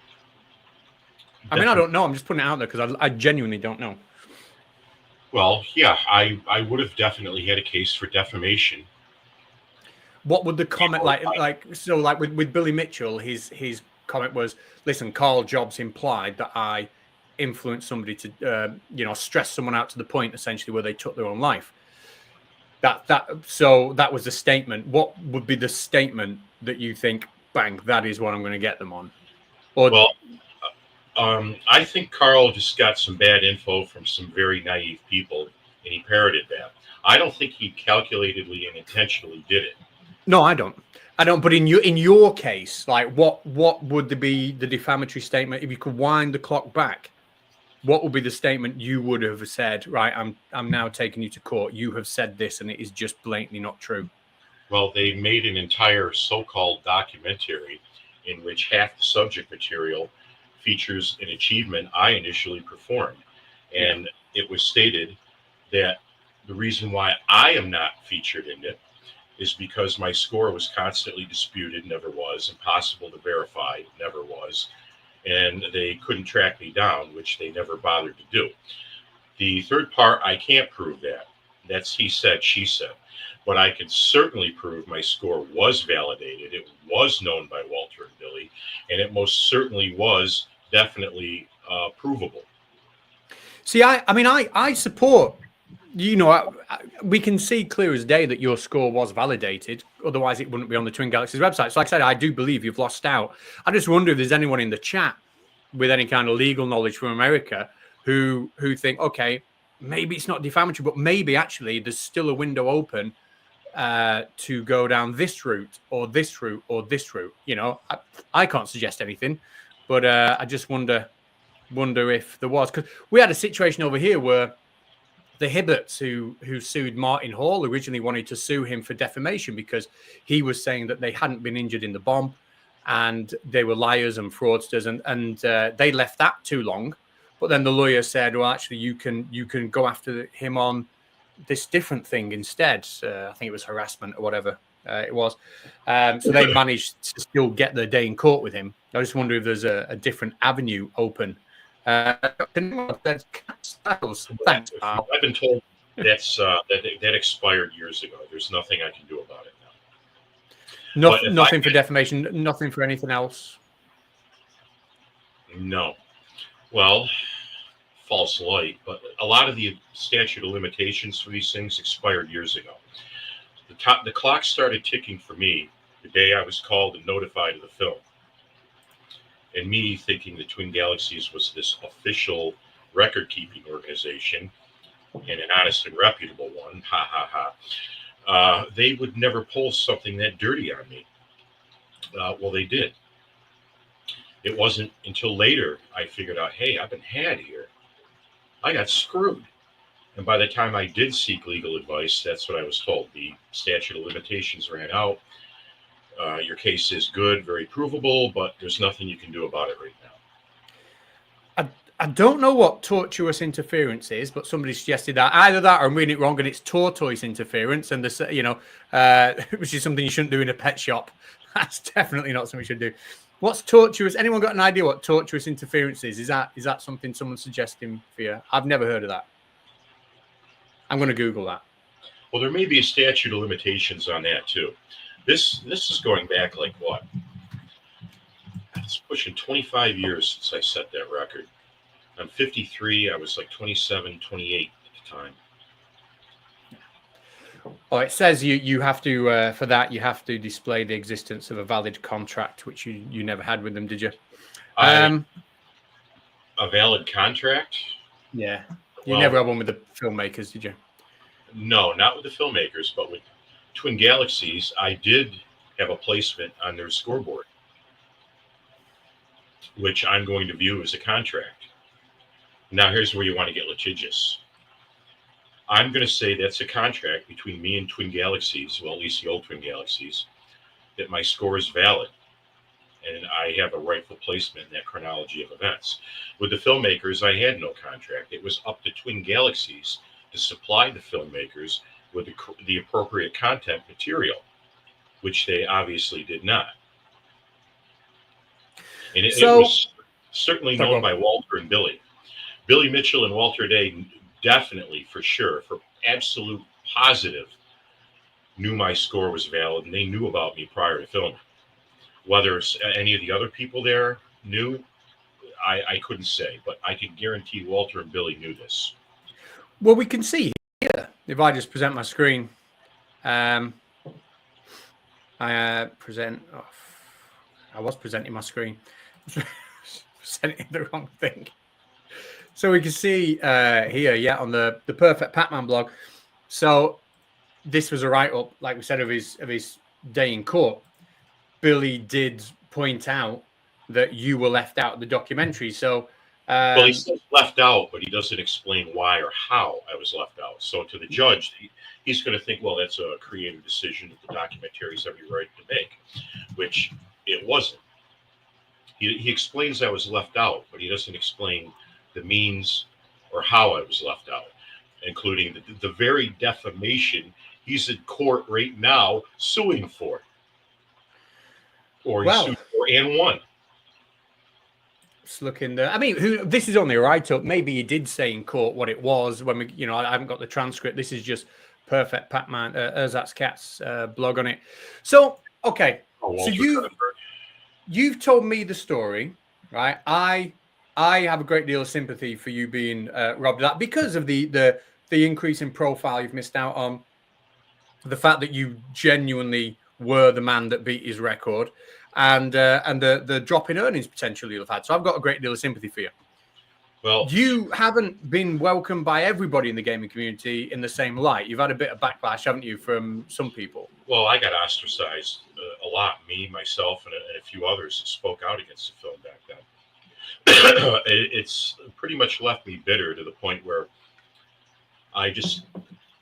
I mean, I don't know. I'm just putting it out there because I genuinely don't know. Well, yeah, I would have definitely had a case for defamation. What would the comment like with Billy Mitchell? His comment was, "Listen, Carl Jobst implied that I influenced somebody to stress someone out to the point essentially where they took their own life." So that was the statement. What would be the statement that you think, bang, that is what I'm going to get them on? Or I think Carl just got some bad info from some very naive people, and he parroted that. I don't think he calculatedly and intentionally did it. No, I don't. But in your case, like, what would be the defamatory statement if you could wind the clock back? What would be the statement you would have said? Right, I'm now taking you to court. You have said this, and it is just blatantly not true. Well, they made an entire so-called documentary in which half the subject material features an achievement I initially performed. And it was stated that the reason why I am not featured in it is because my score was constantly disputed, never was, impossible to verify, never was, and they couldn't track me down, which they never bothered to do. The third part, I can't prove that. That's he said, she said. But I can certainly prove my score was validated. It was known by Walter and Billy, and it most certainly was definitely provable. See, I support, we can see clear as day that your score was validated. Otherwise, it wouldn't be on the Twin Galaxies website. So like I said, I do believe you've lost out. I just wonder if there's anyone in the chat with any kind of legal knowledge from America who think, okay, maybe it's not defamatory, but maybe actually there's still a window open to go down this route or this route or this route. I can't suggest anything, but I just wonder if there was, because we had a situation over here where the Hibberts who sued Martin Hall originally wanted to sue him for defamation because he was saying that they hadn't been injured in the bomb and they were liars and fraudsters, and they left that too long. But then the lawyer said, well, actually, you can go after him on this different thing instead. I think it was harassment or whatever it was. So they managed to still get their day in court with him. I just wonder if there's a different avenue open. Thanks. I've been told that expired years ago. There's nothing I can do about it now. Nothing for defamation. Nothing for anything else. No. Well, false light, but a lot of the statute of limitations for these things expired years ago. The clock started ticking for me the day I was called and notified of the film. And me thinking the Twin Galaxies was this official record-keeping organization and an honest and reputable one, ha ha ha, they would never pull something that dirty on me. Well, they did. It wasn't until later I figured out, hey, I've been had here. I got screwed. And by the time I did seek legal advice, that's what I was told. The statute of limitations ran out. Your case is good, very provable, but there's nothing you can do about it right now. I don't know what tortuous interference is, but somebody suggested that either that or I'm reading it wrong, and it's tortoise interference, and which is something you shouldn't do in a pet shop. That's definitely not something you should do. What's tortuous? Anyone got an idea what tortuous interference is? Is that something someone's suggesting for you? I've never heard of that. I'm going to Google that. Well, there may be a statute of limitations on that too. This is going back like what? It's pushing 25 years since I set that record. I'm 53. I was like 27, 28 at the time. Oh, it says you have to, for that, you have to display the existence of a valid contract, which you never had with them, did you? A valid contract? Yeah. You never had one with the filmmakers, did you? No, not with the filmmakers, but with Twin Galaxies, I did have a placement on their scoreboard, which I'm going to view as a contract. Now, here's where you want to get litigious. I'm going to say that's a contract between me and Twin Galaxies, well, at least the old Twin Galaxies, that my score is valid and I have a rightful placement in that chronology of events. With the filmmakers, I had no contract. It was up to Twin Galaxies to supply the filmmakers with the appropriate content material, which they obviously did not. And it was certainly known by Walter and Billy. Billy Mitchell and Walter Day definitely, for sure, for absolute positive, knew my score was valid, and they knew about me prior to filming. Whether any of the other people there knew, I couldn't say, but I can guarantee Walter and Billy knew this. Well, we can see here, if I just present my screen, I was presenting my screen. Presenting the wrong thing. So we can see here, yeah, on the Perfect Pac-Man blog. So this was a write-up, like we said, of his day in court. Billy did point out that you were left out of the documentary. So, well, he says left out, but he doesn't explain why or how I was left out. So to the judge, he's going to think, well, that's a creative decision that the documentaries have every right to make, which it wasn't. He explains I was left out, but he doesn't explain the means or how I was left out, including the very defamation he's in court right now suing for. Or he sued for and won. Just looking there. I mean, this is only a write-up. Maybe he did say in court what it was when we, I haven't got the transcript. This is just Perfect Pac-Man, Erzatz Catz blog on it. So, okay. So you've told me the story, right? I have a great deal of sympathy for you being robbed of that because of the increase in profile you've missed out on, the fact that you genuinely were the man that beat his record, and the drop in earnings potential you'll have had. So I've got a great deal of sympathy for you. Well, you haven't been welcomed by everybody in the gaming community in the same light. You've had a bit of backlash, haven't you, from some people? Well, I got ostracized a lot. Me, myself, and a few others spoke out against the film back then. It's pretty much left me bitter to the point where I just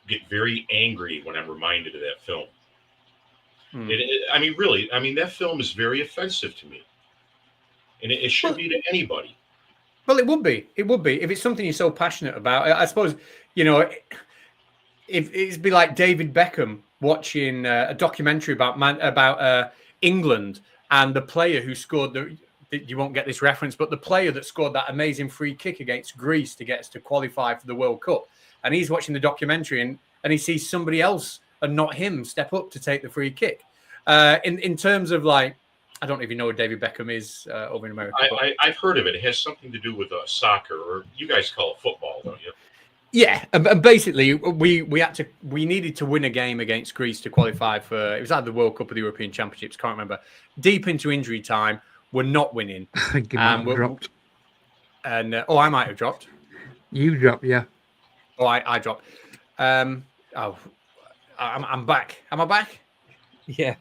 get very angry when I'm reminded of that film. That film is very offensive to me, and it should be to anybody. Well, it would be. It would be if it's something you're so passionate about. I suppose if it'd be like David Beckham watching a documentary about England and the player who scored you won't get this reference, but the player that scored that amazing free kick against Greece to get us to qualify for the World Cup, and he's watching the documentary and he sees somebody else and not him step up to take the free kick. In terms of I don't know if you know what David Beckham is over in America. I've heard of it. It has something to do with soccer, or you guys call it football, don't you? Yeah, and basically we needed to win a game against Greece to qualify for, it was either the World Cup or the European Championships, can't remember. Deep into injury time, we're not winning. I think you might have dropped. And I might have dropped. You dropped, yeah. Oh, I dropped. I'm back. Am I back? Yeah.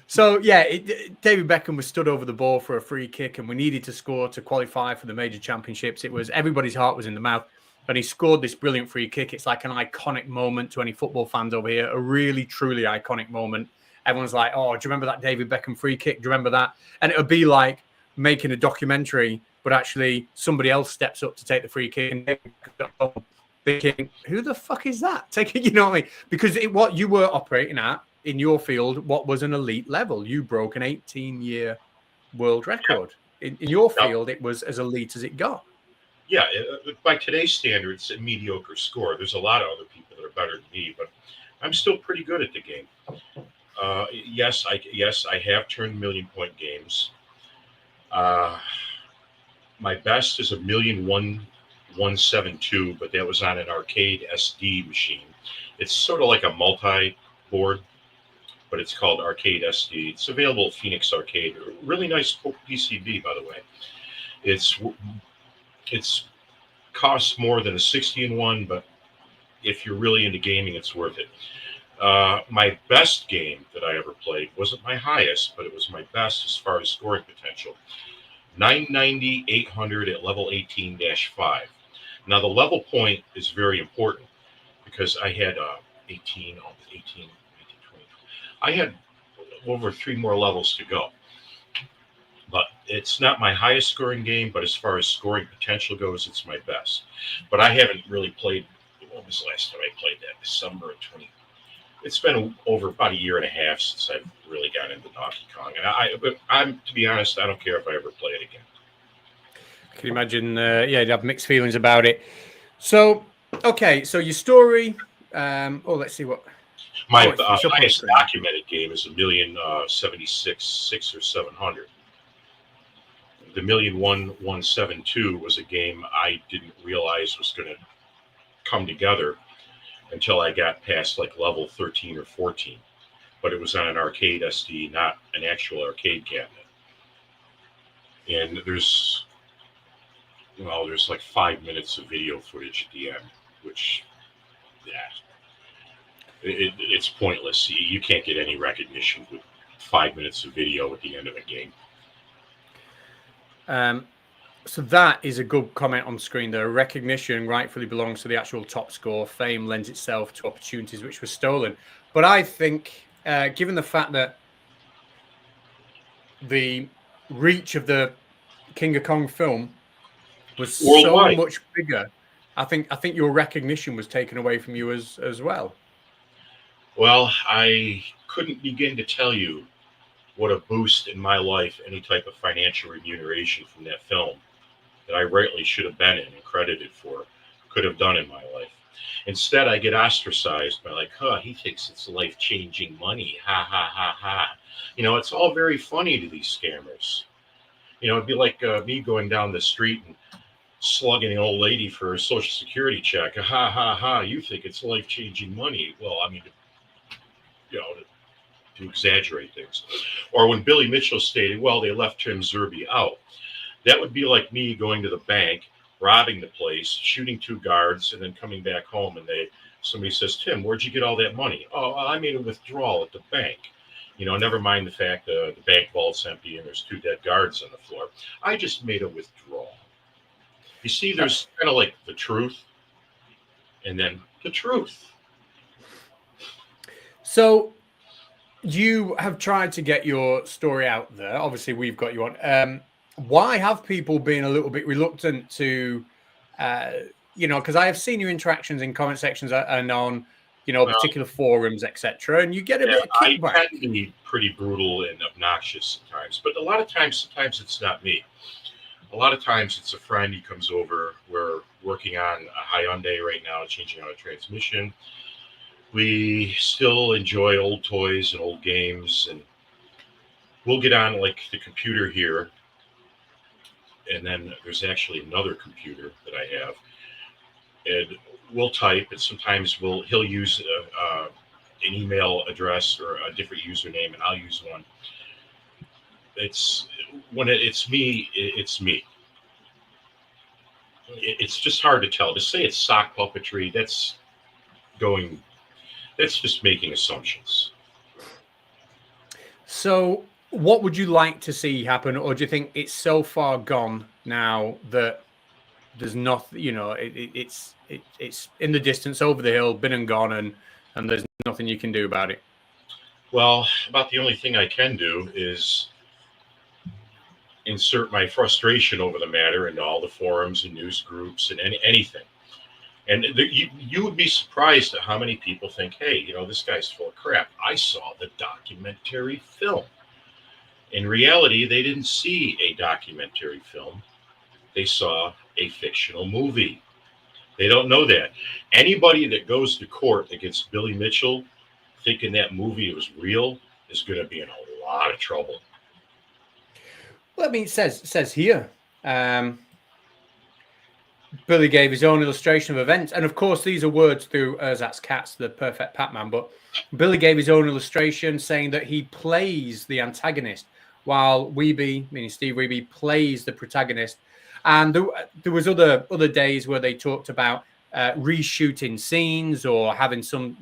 So, David Beckham was stood over the ball for a free kick, and we needed to score to qualify for the major championships. It was everybody's heart was in the mouth, and he scored this brilliant free kick. It's like an iconic moment to any football fans over here, a really, truly iconic moment. Everyone's like, oh, do you remember that David Beckham free kick? Do you remember that? And it would be like making a documentary, but actually somebody else steps up to take the free kick, and thinking, who the fuck is that? You know what I mean? Because what you were operating at, in your field, what was an elite level. You broke an 18-year world record. In your field, it was as elite as it got. Yeah, by today's standards, a mediocre score. There's a lot of other people that are better than me, but I'm still pretty good at the game. Yes, I have turned million-point games. My best is 1,172, but that was on an arcade SD machine. It's sort of like a multi-board, but it's called Arcade SD. It's available at Phoenix Arcade. Really nice PCB, by the way. It's costs more than a 60-in-1, but if you're really into gaming, it's worth it. My best game that I ever played wasn't my highest, but it was my best as far as scoring potential. 990, 800 at level 18-5. Now, the level point is very important. because I had 18, 20. I had over 3 more levels to go. But it's not my highest scoring game, but as far as scoring potential goes, it's my best. But I haven't really played. When was the last time I played that? December of 20. It's been over about a year and a half since I've really got into Donkey Kong. And but I'm, to be honest, I don't care if I ever play it again. I can imagine, you'd have mixed feelings about it. So, okay, so your story. Let's see what. My highest documented game is 1,076,600 or 700. The 1,172 was a game I didn't realize was going to come together until I got past like level 13 or 14. But it was on an arcade SD, not an actual arcade cabinet. And there's like 5 minutes of video footage at the end, which, it's pointless. You can't get any recognition with 5 minutes of video at the end of a game. So that is a good comment on screen there. Recognition rightfully belongs to the actual top score. Fame lends itself to opportunities which were stolen. But I think, given the fact that the reach of the King of Kong film was worldwide, so much bigger, I think your recognition was taken away from you as well. Well, I couldn't begin to tell you what a boost in my life any type of financial remuneration from that film that I rightly should have been in and credited for could have done in my life. Instead, I get ostracized by like, he thinks it's life-changing money. Ha, ha, ha, ha. It's all very funny to these scammers. It'd be like me going down the street and slugging an old lady for her Social Security check. Ha, ha, ha. You think it's life-changing money. Well, I mean, to exaggerate things. Or when Billy Mitchell stated, well, they left Sczerby out. That would be like me going to the bank, robbing the place, shooting 2 guards, and then coming back home and somebody says, Tim, where'd you get all that money? Oh, I made a withdrawal at the bank. Never mind the fact the bank vault's empty and there's 2 dead guards on the floor. I just made a withdrawal. You see, there's kind of like the truth and then the truth. So you have tried to get your story out there. Obviously, we've got you on. Why have people been a little bit reluctant to, because I have seen your interactions in comment sections and on, particular forums, etc. And you get a bit of kickback. I can be pretty brutal and obnoxious sometimes, but sometimes it's not me. A lot of times it's a friend. He comes over. We're working on a Hyundai right now, changing out a transmission. We still enjoy old toys and old games, and we'll get on like the computer here. And then there's actually another computer that I have, and we'll type, and sometimes he'll use an email address or a different username, and I'll use one. It's me. It's me. It's just hard to tell. To say it's sock puppetry, that's just making assumptions. So what would you like to see happen, or do you think it's so far gone now that there's nothing, it's in the distance, over the hill, been and gone, and there's nothing you can do about it? Well, about the only thing I can do is insert my frustration over the matter into all the forums and news groups and anything. And you would be surprised at how many people think, hey, this guy's full of crap. I saw the documentary film. In reality, they didn't see a documentary film. They saw a fictional movie. They don't know that. Anybody that goes to court against Billy Mitchell thinking that movie was real is going to be in a lot of trouble. Well, I mean, it says here, Billy gave his own illustration of events. And of course, these are words through Erzatz Catz, the perfect Pac-Man. But Billy gave his own illustration saying that he plays the antagonist, while Wiebe, meaning Steve Wiebe, plays the protagonist. And there was other days where they talked about reshooting scenes or having some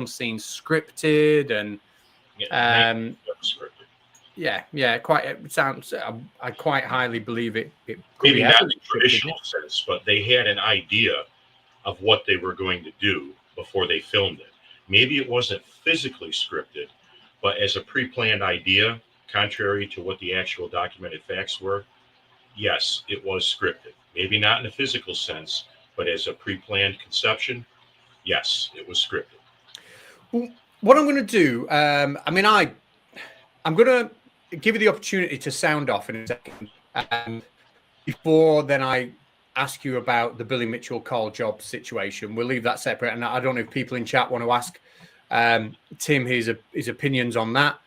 scenes scripted and quite. It sounds. I quite highly believe it. Maybe not in the traditional sense, but they had an idea of what they were going to do, before they filmed it. Maybe it wasn't physically scripted, but as a pre-planned idea, contrary to what the actual documented facts were, yes, it was scripted. Maybe not in a physical sense, but as a pre-planned conception, yes, it was scripted. Well, what I'm going to do, I'm going to give you the opportunity to sound off in a second. Before then, I ask you about the Billy Mitchell Carl Jobst situation. We'll leave that separate, and I don't know if people in chat want to ask Tim his opinions on that,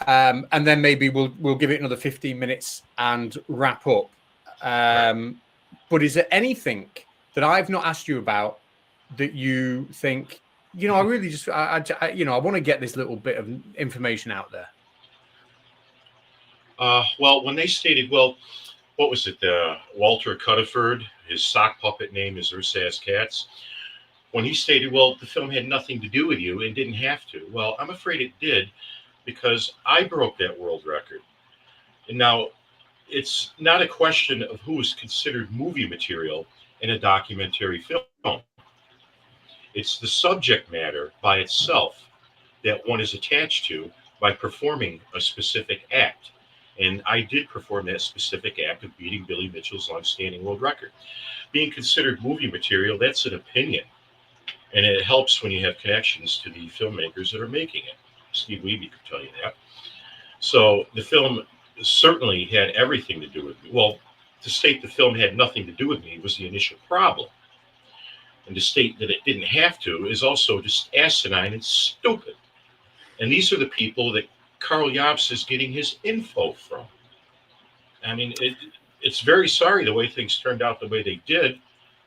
and then maybe we'll give it another 15 minutes and wrap up. But is there anything that I've not asked you about that you think, I really just, I want to get this little bit of information out there? Well, when they stated, what was it? Walter Cuttaford, his sock puppet name is Ursas Catz. When he stated, the film had nothing to do with you and didn't have to. Well, I'm afraid it did, because I broke that world record. And now it's not a question of who is considered movie material in a documentary film. It's the subject matter by itself that one is attached to by performing a specific act. And I did perform that specific act of beating Billy Mitchell's long-standing world record. Being considered movie material, that's an opinion. And it helps when you have connections to the filmmakers that are making it. Steve Wiebe could tell you that. So the film certainly had everything to do with me. Well, to state the film had nothing to do with me was the initial problem. And to state that it didn't have to is also just asinine and stupid. And these are the people that Carl Jobst is getting his info from. I mean, it's very sorry the way things turned out the way they did,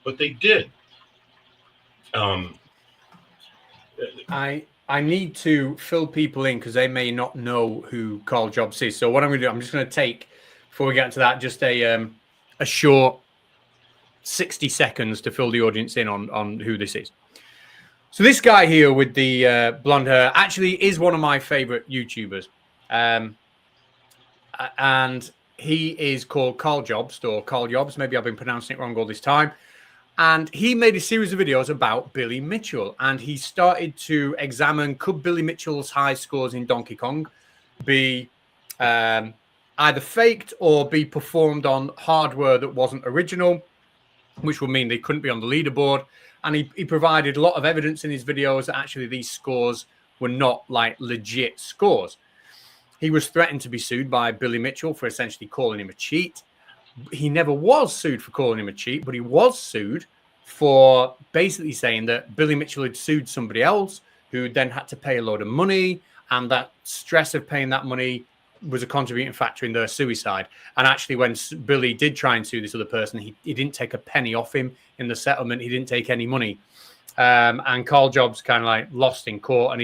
but they did. I need to fill people in because they may not know who Carl Jobst is. So what I'm going to do, I'm just going to take, before we get into that, just a short 60 seconds to fill the audience in on who this is. So this guy here with the blonde hair actually is one of my favorite YouTubers. And he is called Carl Jobst, or Carl Jobst. Maybe I've been pronouncing it wrong all this time. And he made a series of videos about Billy Mitchell. And he started to examine, could Billy Mitchell's high scores in Donkey Kong be either faked or be performed on hardware that wasn't original, which would mean they couldn't be on the leaderboard. And he provided a lot of evidence in his videos that actually these scores were not like legit scores. He was threatened to be sued by Billy Mitchell for essentially calling him a cheat. He never was sued for calling him a cheat, but he was sued for basically saying that Billy Mitchell had sued somebody else who then had to pay a load of money, and that stress of paying that money was a contributing factor in their suicide. And actually, when Billy did try and sue this other person, he didn't take a penny off him in the settlement. He didn't take any money. And Carl Jobst kind of like lost in court, and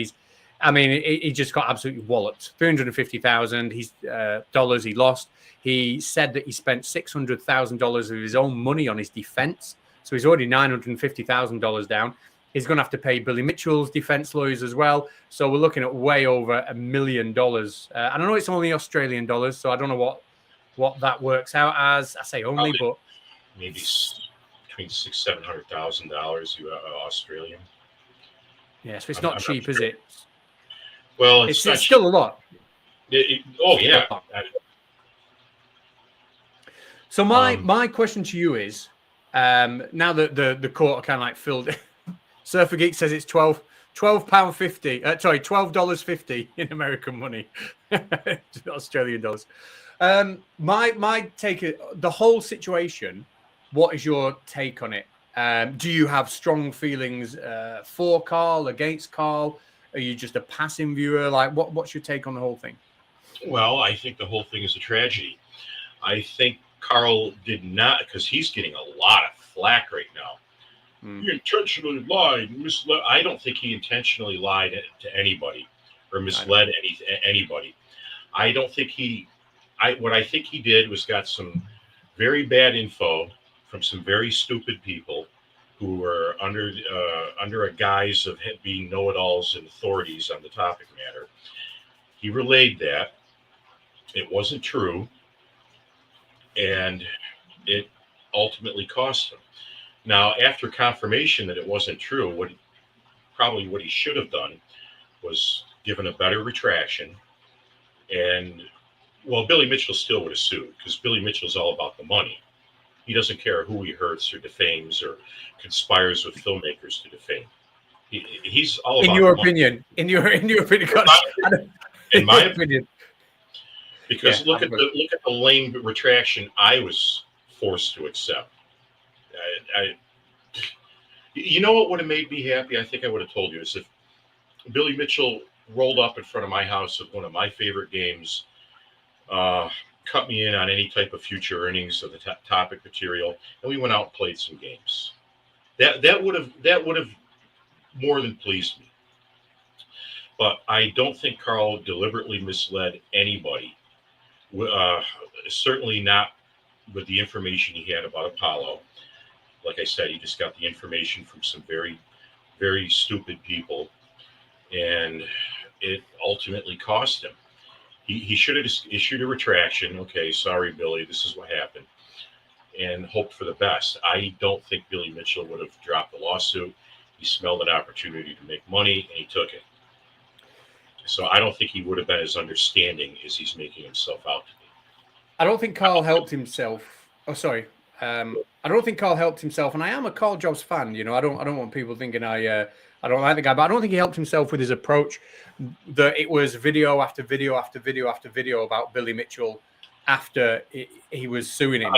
he just got absolutely walloped. $350,000 dollars he lost. He said that he spent $600,000 of his own money on his defense. So he's already $950,000 down. He's going to have to pay Billy Mitchell's defense lawyers as well. So we're looking at way over $1 million. I know it's only Australian dollars, so I don't know what that works out as. I say only, but maybe between $600,000-$700,000 Australian. Yeah, so it's not cheap, is it? Well, it's still a lot. Oh yeah. So my question to you is, now that the court are kind of like filled, Surfer Geek says it's $12.50 in American money, Australian dollars. My take, the whole situation. What is your take on it? Do you have strong feelings for Carl, against Carl? Are you just a passing viewer? Like, what's your take on the whole thing? Well, I think the whole thing is a tragedy. I think Carl did not, because he's getting a lot of flack right now. He intentionally lied, misled. I don't think he intentionally lied to anybody or misled anybody. I don't think what I think he did was got some very bad info from some very stupid people who were under a guise of being know-it-alls and authorities on the topic matter. He relayed that. It wasn't true, and it ultimately cost him. Now, after confirmation that it wasn't true, probably what he should have done was given a better retraction. And, well, Billy Mitchell still would have sued, because Billy Mitchell's all about the money. He doesn't care who he hurts or defames or conspires with filmmakers to defame. He's all about in your opinion. In your opinion, in my opinion. Because look at the lame retraction I was forced to accept. You know what would have made me happy? I think I would have told you, is if Billy Mitchell rolled up in front of my house with one of my favorite games, cut me in on any type of future earnings of the topic material, and we went out and played some games. That would have more than pleased me. But I don't think Carl deliberately misled anybody. Certainly not with the information he had about Apollo. Like I said, he just got the information from some very, very stupid people, and it ultimately cost him. He should have just issued a retraction. Okay, sorry, Billy, this is what happened, and hoped for the best. I don't think Billy Mitchell would have dropped the lawsuit. He smelled an opportunity to make money, and he took it. So I don't think he would have been as understanding as he's making himself out to be. I don't think Carl helped himself. Oh, sorry. I don't think Carl helped himself, and I am a Carl Jobst fan. You know, I don't want people thinking I don't like the guy, but I don't think he helped himself with his approach. That it was video after video after video after video about Billy Mitchell after he was suing him.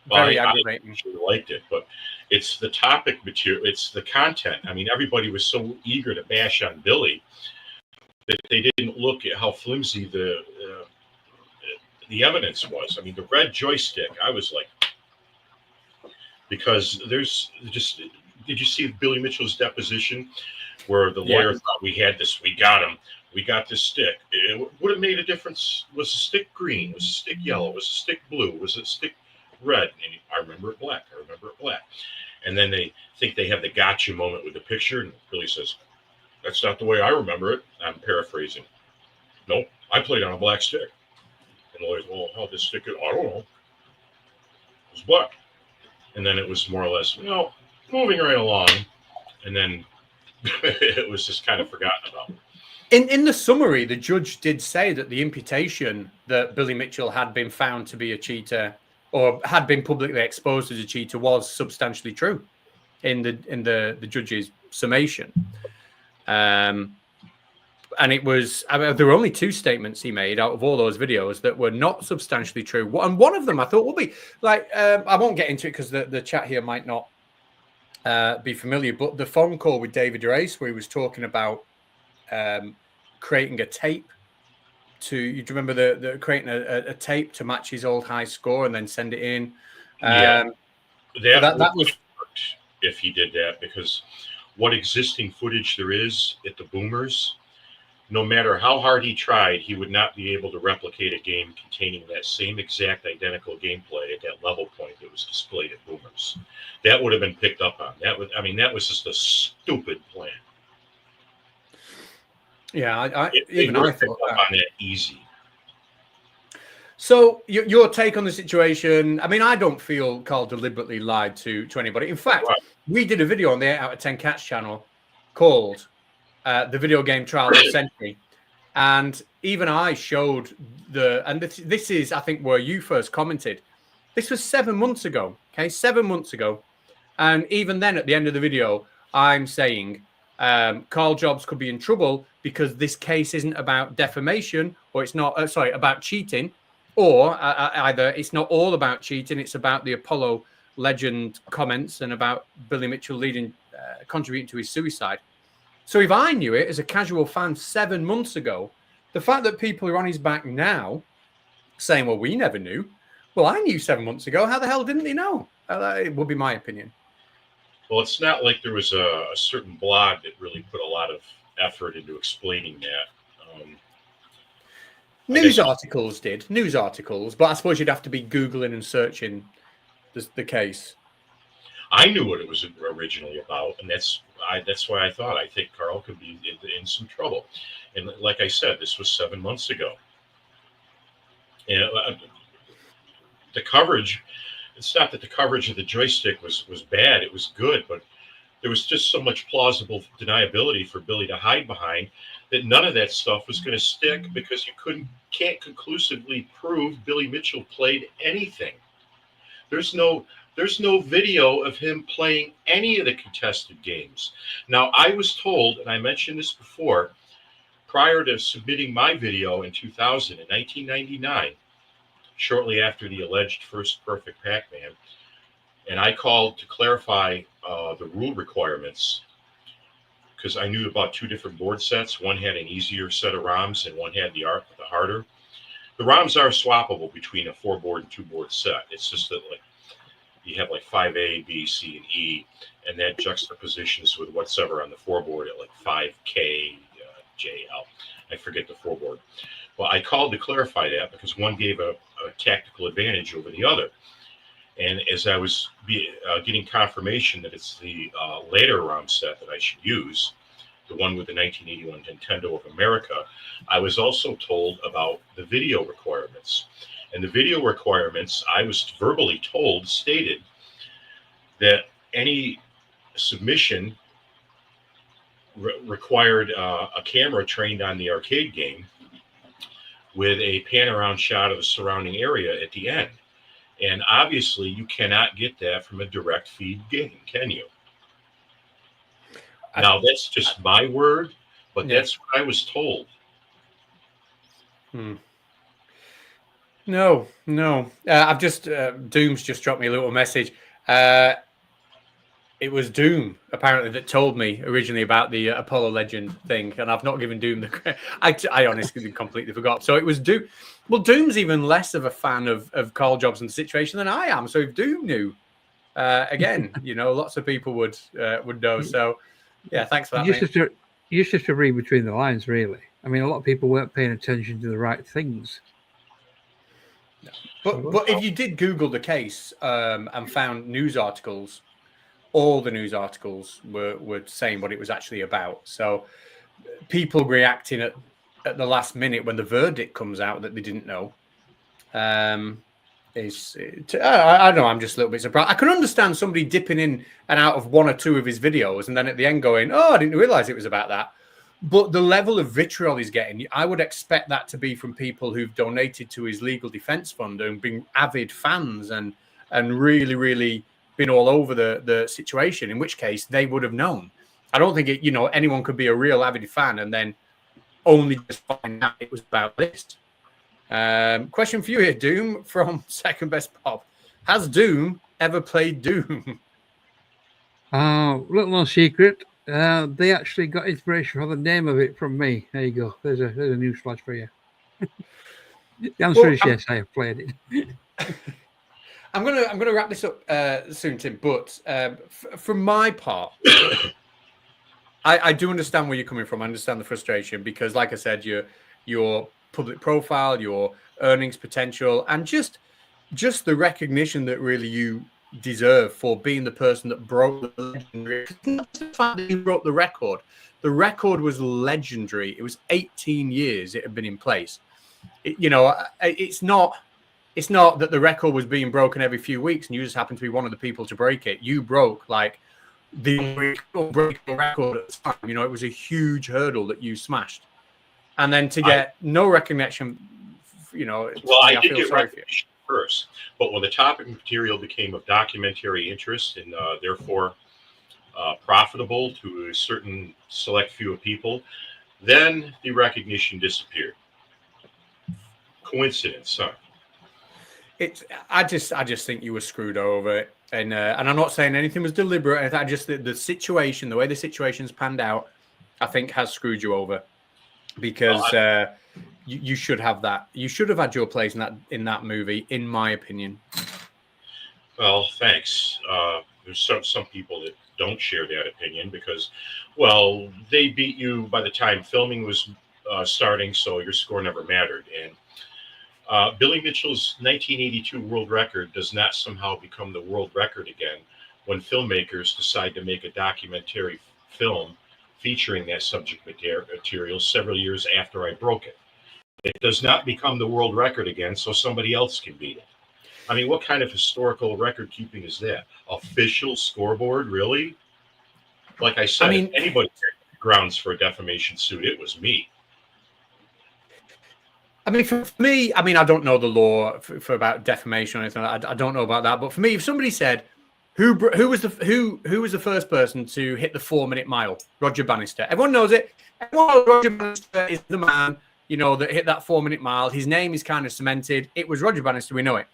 Very aggravating. I liked it, but it's the topic material, it's the content. I mean, everybody was so eager to bash on Billy that they didn't look at how flimsy the evidence was. I mean, the red joystick, I was like, because there's just, did you see Billy Mitchell's deposition where the lawyer thought we had this, we got him, we got this stick? It would have made a difference. Was the stick green? Was the stick yellow? Was the stick blue? Was it stick red? And I remember it black. I remember it black. And then they think they have the gotcha moment with the picture, and Billy says, that's not the way I remember it. I'm paraphrasing. Nope, I played on a black stick. And the lawyer's, well, how this stick? I don't know. It was black. And then it was more or less, moving right along. And then it was just kind of forgotten about. In the summary, the judge did say that the imputation that Billy Mitchell had been found to be a cheater or had been publicly exposed as a cheater was substantially true in the judge's summation. And it was, there were only two statements he made out of all those videos that were not substantially true. And one of them I thought would be like, I won't get into it because the chat here might not be familiar, but the phone call with David Race where he was talking about creating a tape you remember the creating a tape to match his old high score and then send it in. That was if he did that, because what existing footage there is at the Boomers, no matter how hard he tried, he would not be able to replicate a game containing that same exact identical gameplay at that level point that was displayed at Boomers. That would have been picked up on. That was just a stupid plan. Yeah, I thought that. On that easy. So your take on the situation? I mean, I don't feel Carl deliberately lied to anybody. In fact, we did a video on the 8 out of 10 Catz channel called the video game trial of the century, and even I showed and this is, I think, where you first commented. This was 7 months ago. Okay, 7 months ago, and even then, at the end of the video, I'm saying Carl Jobst could be in trouble because this case isn't about defamation, or it's not. About cheating, or either it's not all about cheating. It's about the Apollo legend comments and about Billy Mitchell contributing to his suicide. So if I knew it as a casual fan 7 months ago, the fact that people are on his back now saying, well, we never knew. Well, I knew 7 months ago. How the hell didn't they know? It would be my opinion. Well, it's not like there was a certain blog that really put a lot of effort into explaining that. News articles, but I suppose you'd have to be Googling and searching the case. I knew what it was originally about, and that's why I think Carl could be in some trouble. And like I said, this was 7 months ago. And the coverage, it's not that the coverage of the joystick was bad. It was good, but there was just so much plausible deniability for Billy to hide behind that none of that stuff was going to stick because you can't conclusively prove Billy Mitchell played anything. There's no video of him playing any of the contested games. Now, I was told, and I mentioned this before, prior to submitting my video in 2000, in 1999, shortly after the alleged first Perfect Pac-Man, and I called to clarify the rule requirements because I knew about two different board sets. One had an easier set of ROMs and one had the harder. The ROMs are swappable between a 4-board and 2-board set. It's just that like you have like 5A, B, C, and E, and that juxtapositions with what's ever on the 4-board at like 5K, JL. I forget the 4-board. Well, I called to clarify that because one gave a tactical advantage over the other. And as I was getting confirmation that it's the later ROM set that I should use, the one with the 1981 Nintendo of America, I was also told about the video requirements. And the video requirements, I was verbally told, stated that any submission required a camera trained on the arcade game with a pan-around shot of the surrounding area at the end. And obviously, you cannot get that from a direct feed game, can you? Now, that's just my word, but that's what I was told. No. I've just, Doom's just dropped me a little message. It was Doom, apparently, that told me originally about the Apollo Legend thing, and I've not given Doom the credit. I honestly completely forgot. So it was Doom. Well, Doom's even less of a fan of Carl Jobst and the situation than I am. So if Doom knew, again, lots of people would know. So, yeah, thanks for that. You just have to read between the lines, really. I mean, a lot of people weren't paying attention to the right things. But if you did Google the case and found news articles, all the news articles were saying what it was actually about. So people reacting at the last minute when the verdict comes out that they didn't know I don't know. I'm just a little bit surprised. I can understand somebody dipping in and out of one or two of his videos and then at the end going, "Oh, I didn't realize it was about that." But the level of vitriol he's getting, I would expect that to be from people who've donated to his legal defense fund and been avid fans and really, really been all over the situation, in which case they would have known. I don't think anyone could be a real avid fan and then only just find out it was about this. Question for you here, Doom, from Second Best Pop. Has Doom ever played Doom? Little more secret. They actually got inspiration for the name of it from me. There you go. There's a news flash for you. The answer is yes, I have played it. I'm gonna wrap this up soon, Tim. But from my part, I do understand where you're coming from. I understand the frustration because, like I said, your public profile, your earnings potential, and just the recognition that really you deserve for being the person that broke the legendary. Not the fact that you broke the record. The record was legendary. It was 18 years it had been in place. It's not that the record was being broken every few weeks and you just happened to be one of the people to break it. You broke like the record at the time. It was a huge hurdle that you smashed. And then to get no recognition, I did get recognition first. But when the topic material became of documentary interest and therefore profitable to a certain select few of people, then the recognition disappeared. Coincidence, huh? I just think you were screwed over, and I'm not saying anything was deliberate. I just the situation, the way the situation's panned out, I think has screwed you over because you should have that. You should have had your place in that movie, in my opinion. Well, thanks. There's some people that don't share that opinion because, well, they beat you by the time filming was starting, so your score never mattered. And Billy Mitchell's 1982 world record does not somehow become the world record again when filmmakers decide to make a documentary film featuring that subject material several years after I broke it. It does not become the world record again, so somebody else can beat it. I mean, what kind of historical record keeping is that? Official scoreboard, really? Like I said, I mean, if anybody had grounds for a defamation suit, it was me. I mean, for me, I mean, I don't know the law for about defamation or anything. I don't know about that. But for me, if somebody said, who was the first person to hit the 4-minute mile? Roger Bannister. Everyone knows it. Everyone knows Roger Bannister is the man, you know, that hit that 4-minute mile. His name is kind of cemented. It was Roger Bannister. We know it.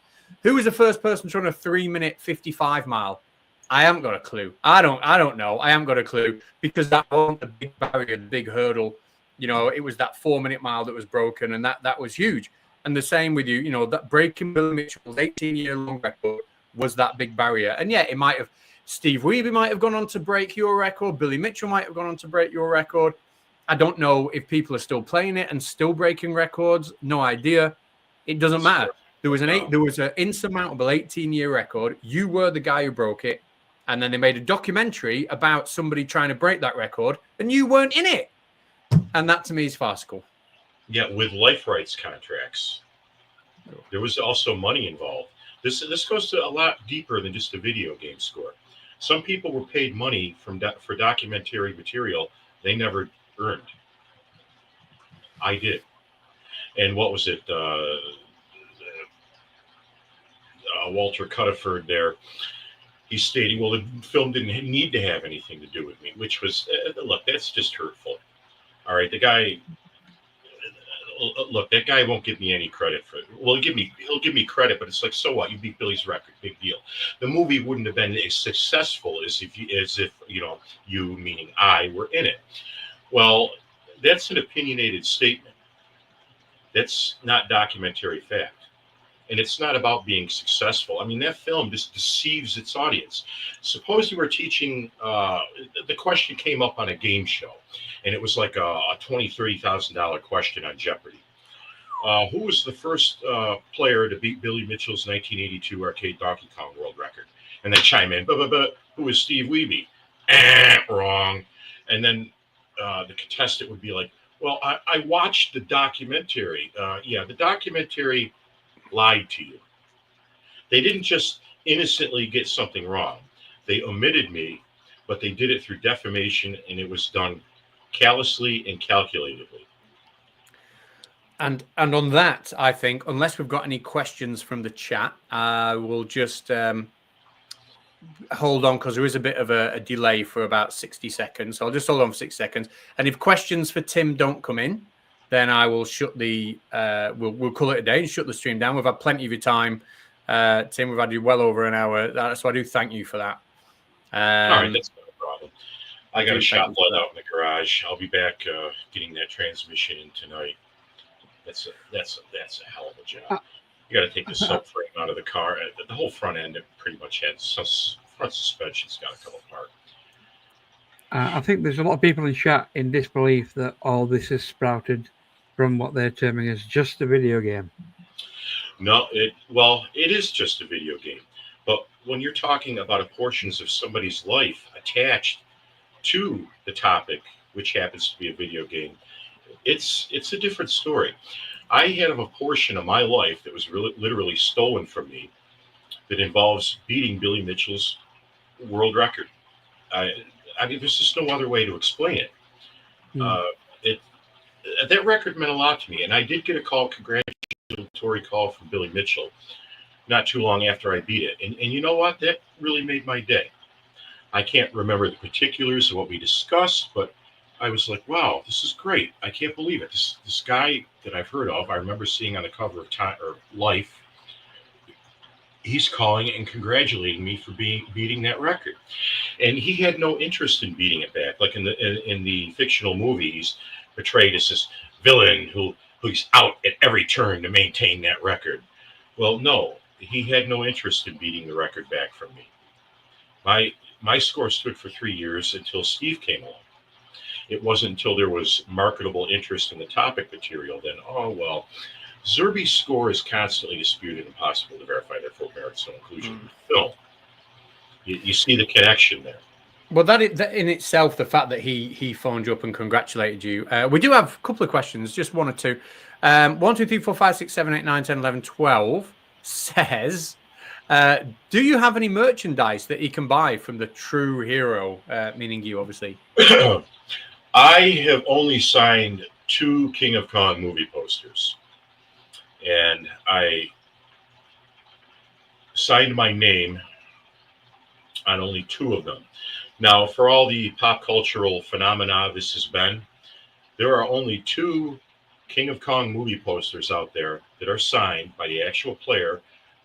Who was the first person to run a 3-minute 55 mile? I haven't got a clue. I don't know. I haven't got a clue because that wasn't the big barrier, the big hurdle. You know, it was that 4-minute mile that was broken, and that was huge. And the same with you know, that breaking Billy Mitchell's 18-year-long record was that big barrier. And yeah, it might have, Steve Weeby might have gone on to break your record. Billy Mitchell might have gone on to break your record. I don't know if people are still playing it and still breaking records. No idea. It doesn't matter. There was an insurmountable 18-year record. You were the guy who broke it. And then they made a documentary about somebody trying to break that record, and you weren't in it. And that to me is farcical. Yeah, with life rights contracts. There was also money involved. This goes to a lot deeper than just a video game score. Some people were paid money for documentary material they never earned. I did. And what was it? Walter Cuttaford there. He's stating, well, the film didn't need to have anything to do with me, which was, look, that's just hurtful. All right, the guy, look, that guy won't give me any credit for it. Well, he'll give me credit, but it's like, so what? You beat Billy's record, big deal. The movie wouldn't have been as successful as if you know, you meaning I were in it. Well, that's an opinionated statement. That's not documentary fact. And it's not about being successful. I mean, that film just deceives its audience. Suppose you were teaching, the question came up on a game show, and it was like a $20,000, $30,000 question on Jeopardy. Who was the first player to beat Billy Mitchell's 1982 arcade Donkey Kong world record? And they chime in, but who was Steve Weeby? Wrong. And then the contestant would be like, well, I watched the documentary. Yeah, the documentary lied to you. They didn't just innocently get something wrong. They omitted me, but they did it through defamation, and it was done callously and calculatedly. And on that, I think, unless we've got any questions from the chat, we'll just hold on because there is a bit of a delay for about 60 seconds. So I'll just hold on for 6 seconds. And if questions for Tim don't come in, then I will shut the we'll call it a day and shut the stream down. We've had plenty of your time, Tim. We've had you well over an hour, so I do thank you for that. All right, that's not a problem. I got a shop blood out in the garage. I'll be back getting that transmission in tonight. That's a hell of a job. You got to take the subframe out of the car. The whole front end, it pretty much has some front suspension's got to come apart. I think there's a lot of people in chat in disbelief that all this is sprouted from what they're terming as just a video game. No, it is just a video game. But when you're talking about portions of somebody's life attached to the topic, which happens to be a video game, it's a different story. I have a portion of my life that was literally stolen from me that involves beating Billy Mitchell's world record. I mean, there's just no other way to explain it. That record meant a lot to me, and I did get a congratulatory call from Billy Mitchell not too long after I beat it. And you know what? That really made my day. I can't remember the particulars of what we discussed, but I was like, wow, this is great. I can't believe it. This guy that I've heard of, I remember seeing on the cover of Time or Life, he's calling and congratulating me for beating that record. And he had no interest in beating it back. Like in the fictional movies, portrayed as this villain who's out at every turn to maintain that record. Well, no, he had no interest in beating the record back from me. My score stood for 3 years until Steve came along. It wasn't until there was marketable interest in the topic material then, oh, well, Sczerby's score is constantly disputed and impossible to verify, therefore merits no inclusion in the film. You see the connection there. Well, that in itself, the fact that he phoned you up and congratulated you. We do have a couple of questions, just one or two. 1, 2, 3, 4, 5, 6, 7, 8, 9, 10, 11, 12 says, Do you have any merchandise that he can buy from the true hero, meaning you, obviously? I have only signed 2 King of Kong movie posters, and I signed my name on only 2 of them. Now, for all the pop cultural phenomena this has been, there are only 2 King of Kong movie posters out there that are signed by the actual player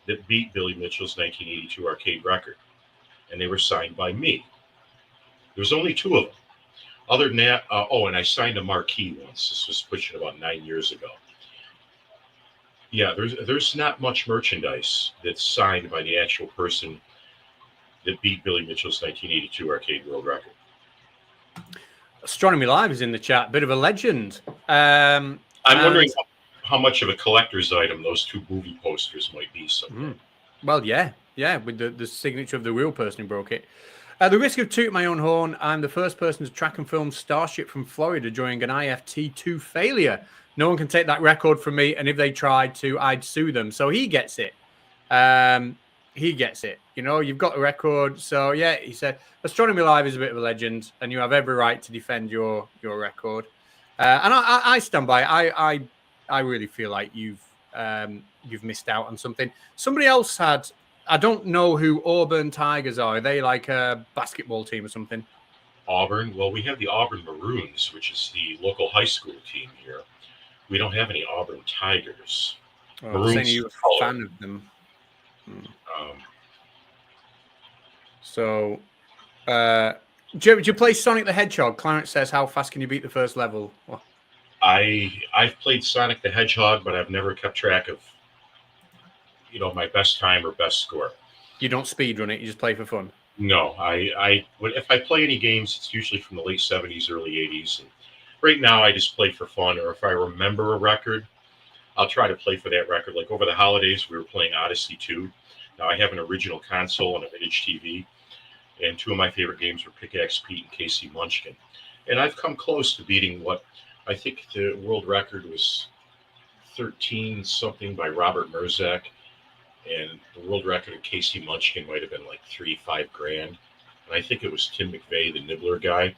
that beat Billy Mitchell's 1982 arcade record, and they were signed by me. There's only 2 of them. Other than that, and I signed a marquee once. This was pushing about 9 years ago. Yeah, there's not much merchandise that's signed by the actual person that beat Billy Mitchell's 1982 arcade world record. Astronomy Live is in the chat. Bit of a legend. I'm wondering how much of a collector's item those 2 movie posters might be. Well, yeah, with the signature of the real person who broke it. At the risk of tooting my own horn, I'm the first person to track and film Starship from Florida during an IFT2 failure. No one can take that record from me, and if they tried to, I'd sue them. So he gets it. He gets it. You know, you've got the record. So, yeah, he said, Astronomy Live is a bit of a legend, and you have every right to defend your record. And I stand by it. I really feel like you've missed out on something. Somebody else had... I don't know who Auburn Tigers are. Are they like a basketball team or something? Auburn? Well, we have the Auburn Maroons, which is the local high school team here. We don't have any Auburn Tigers. Maroons, you're a fan of them. So, do you play Sonic the Hedgehog? Clarence says, how fast can you beat the first level? Well, I've played Sonic the Hedgehog, but I've never kept track of my best time or best score. You don't speedrun it, you just play for fun? No, if I play any games, it's usually from the late 70s, early 80s. And right now, I just play for fun, or if I remember a record, I'll try to play for that record. Like over the holidays, we were playing Odyssey 2. Now, I have an original console and a vintage TV, and 2 of my favorite games were Pickaxe Pete and Casey Munchkin. And I've come close to beating what I think the world record was 13-something by Robert Merzak. And the world record of Casey Munchkin might have been like $3-5 grand. And I think it was Tim McVeigh, the Nibbler guy.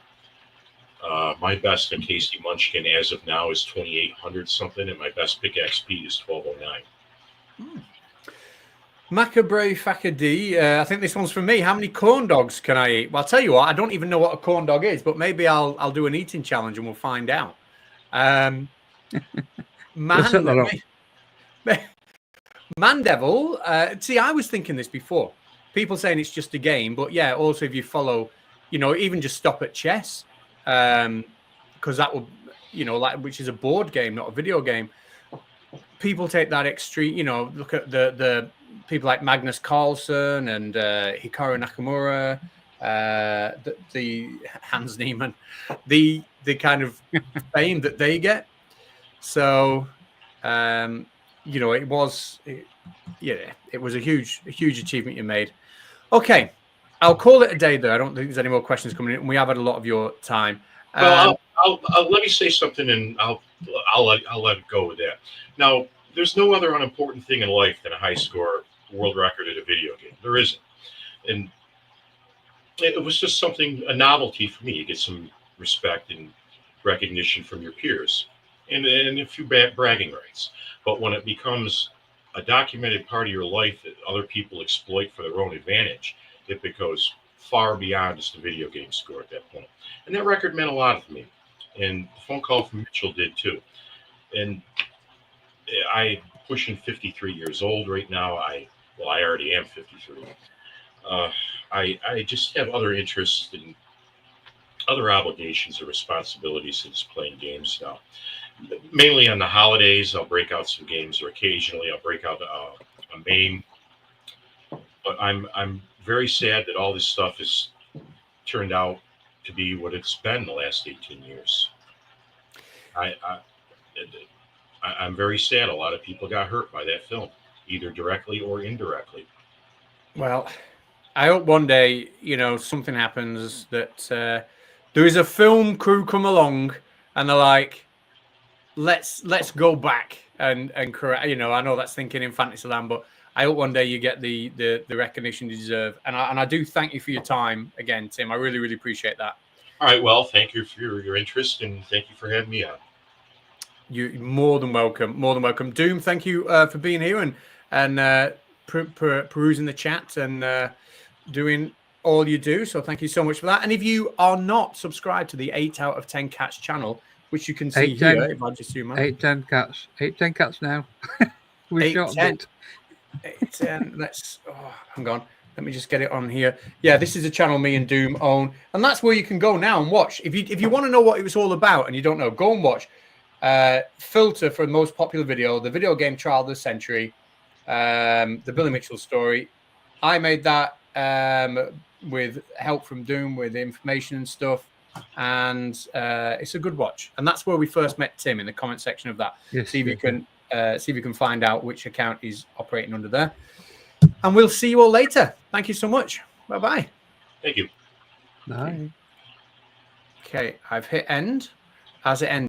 My best in Casey Munchkin as of now is 2,800 something, and my best Pickaxe Pete is 1,209. Macabre Fakadi, I think this one's for me. How many corn dogs can I eat? Well, I'll tell you what, I don't even know what a corn dog is, but maybe I'll do an eating challenge and we'll find out. Mandevil, see, I was thinking this before. People saying it's just a game, but yeah, also if you follow, even just stop at chess, because that will, which is a board game, not a video game. People take that extreme, look at the people like Magnus Carlsen and Hikaru Nakamura, the Hans Niemann, the kind of fame that they get. So, it was a huge achievement you made. Okay, I'll call it a day there. I don't think there's any more questions coming in, and we have had a lot of your time. Well, I'll let me say something, and I'll let it go with that. Now, there's no other unimportant thing in life than a high score world record at a video game. There isn't, and it was just a novelty for me. You get some respect and recognition from your peers, and a few bragging rights. But when it becomes a documented part of your life that other people exploit for their own advantage, it goes far beyond just a video game score at that point. And that record meant a lot to me. And the phone call from Mitchell did too. And I'm pushing 53 years old right now. I already am 53. I just have other interests and other obligations or responsibilities in just playing games now. Mainly on the holidays, I'll break out some games, or occasionally I'll break out a MAME. But I'm very sad that all this stuff has turned out to be what it's been the last 18 years. I'm very sad. A lot of people got hurt by that film, either directly or indirectly. Well, I hope one day, something happens that there is a film crew come along and they're like, let's go back and correct. I know that's thinking in Fantasyland, but I hope one day you get the recognition you deserve. And I do thank you for your time again, Tim. I really, really appreciate that. All right. Well, thank you for your interest, and thank you for having me on. You're more than welcome. More than welcome. Doom, thank you for being here and perusing the chat and doing all you do. So thank you so much for that. And if you are not subscribed to the 8 out of 10 Catz channel, which you can see here, if I just zoom out. 810 Catz. 810 Catz now. We've shortened it. 810. Hang on. Let me just get it on here. Yeah, this is a channel me and Doom own, and that's where you can go now and watch. If you want to know what it was all about and you don't know, go and watch. Filter for the most popular video, the video game trial of the century, the Billy Mitchell story. I made that with help from Doom with information and stuff, and it's a good watch. And that's where we first met Tim, in the comment section of that. Yes, see if you can find out which account he's operating under there. And we'll see you all later. Thank you so much. Bye-bye. Thank you. Bye. Okay, I've hit end. As it ends.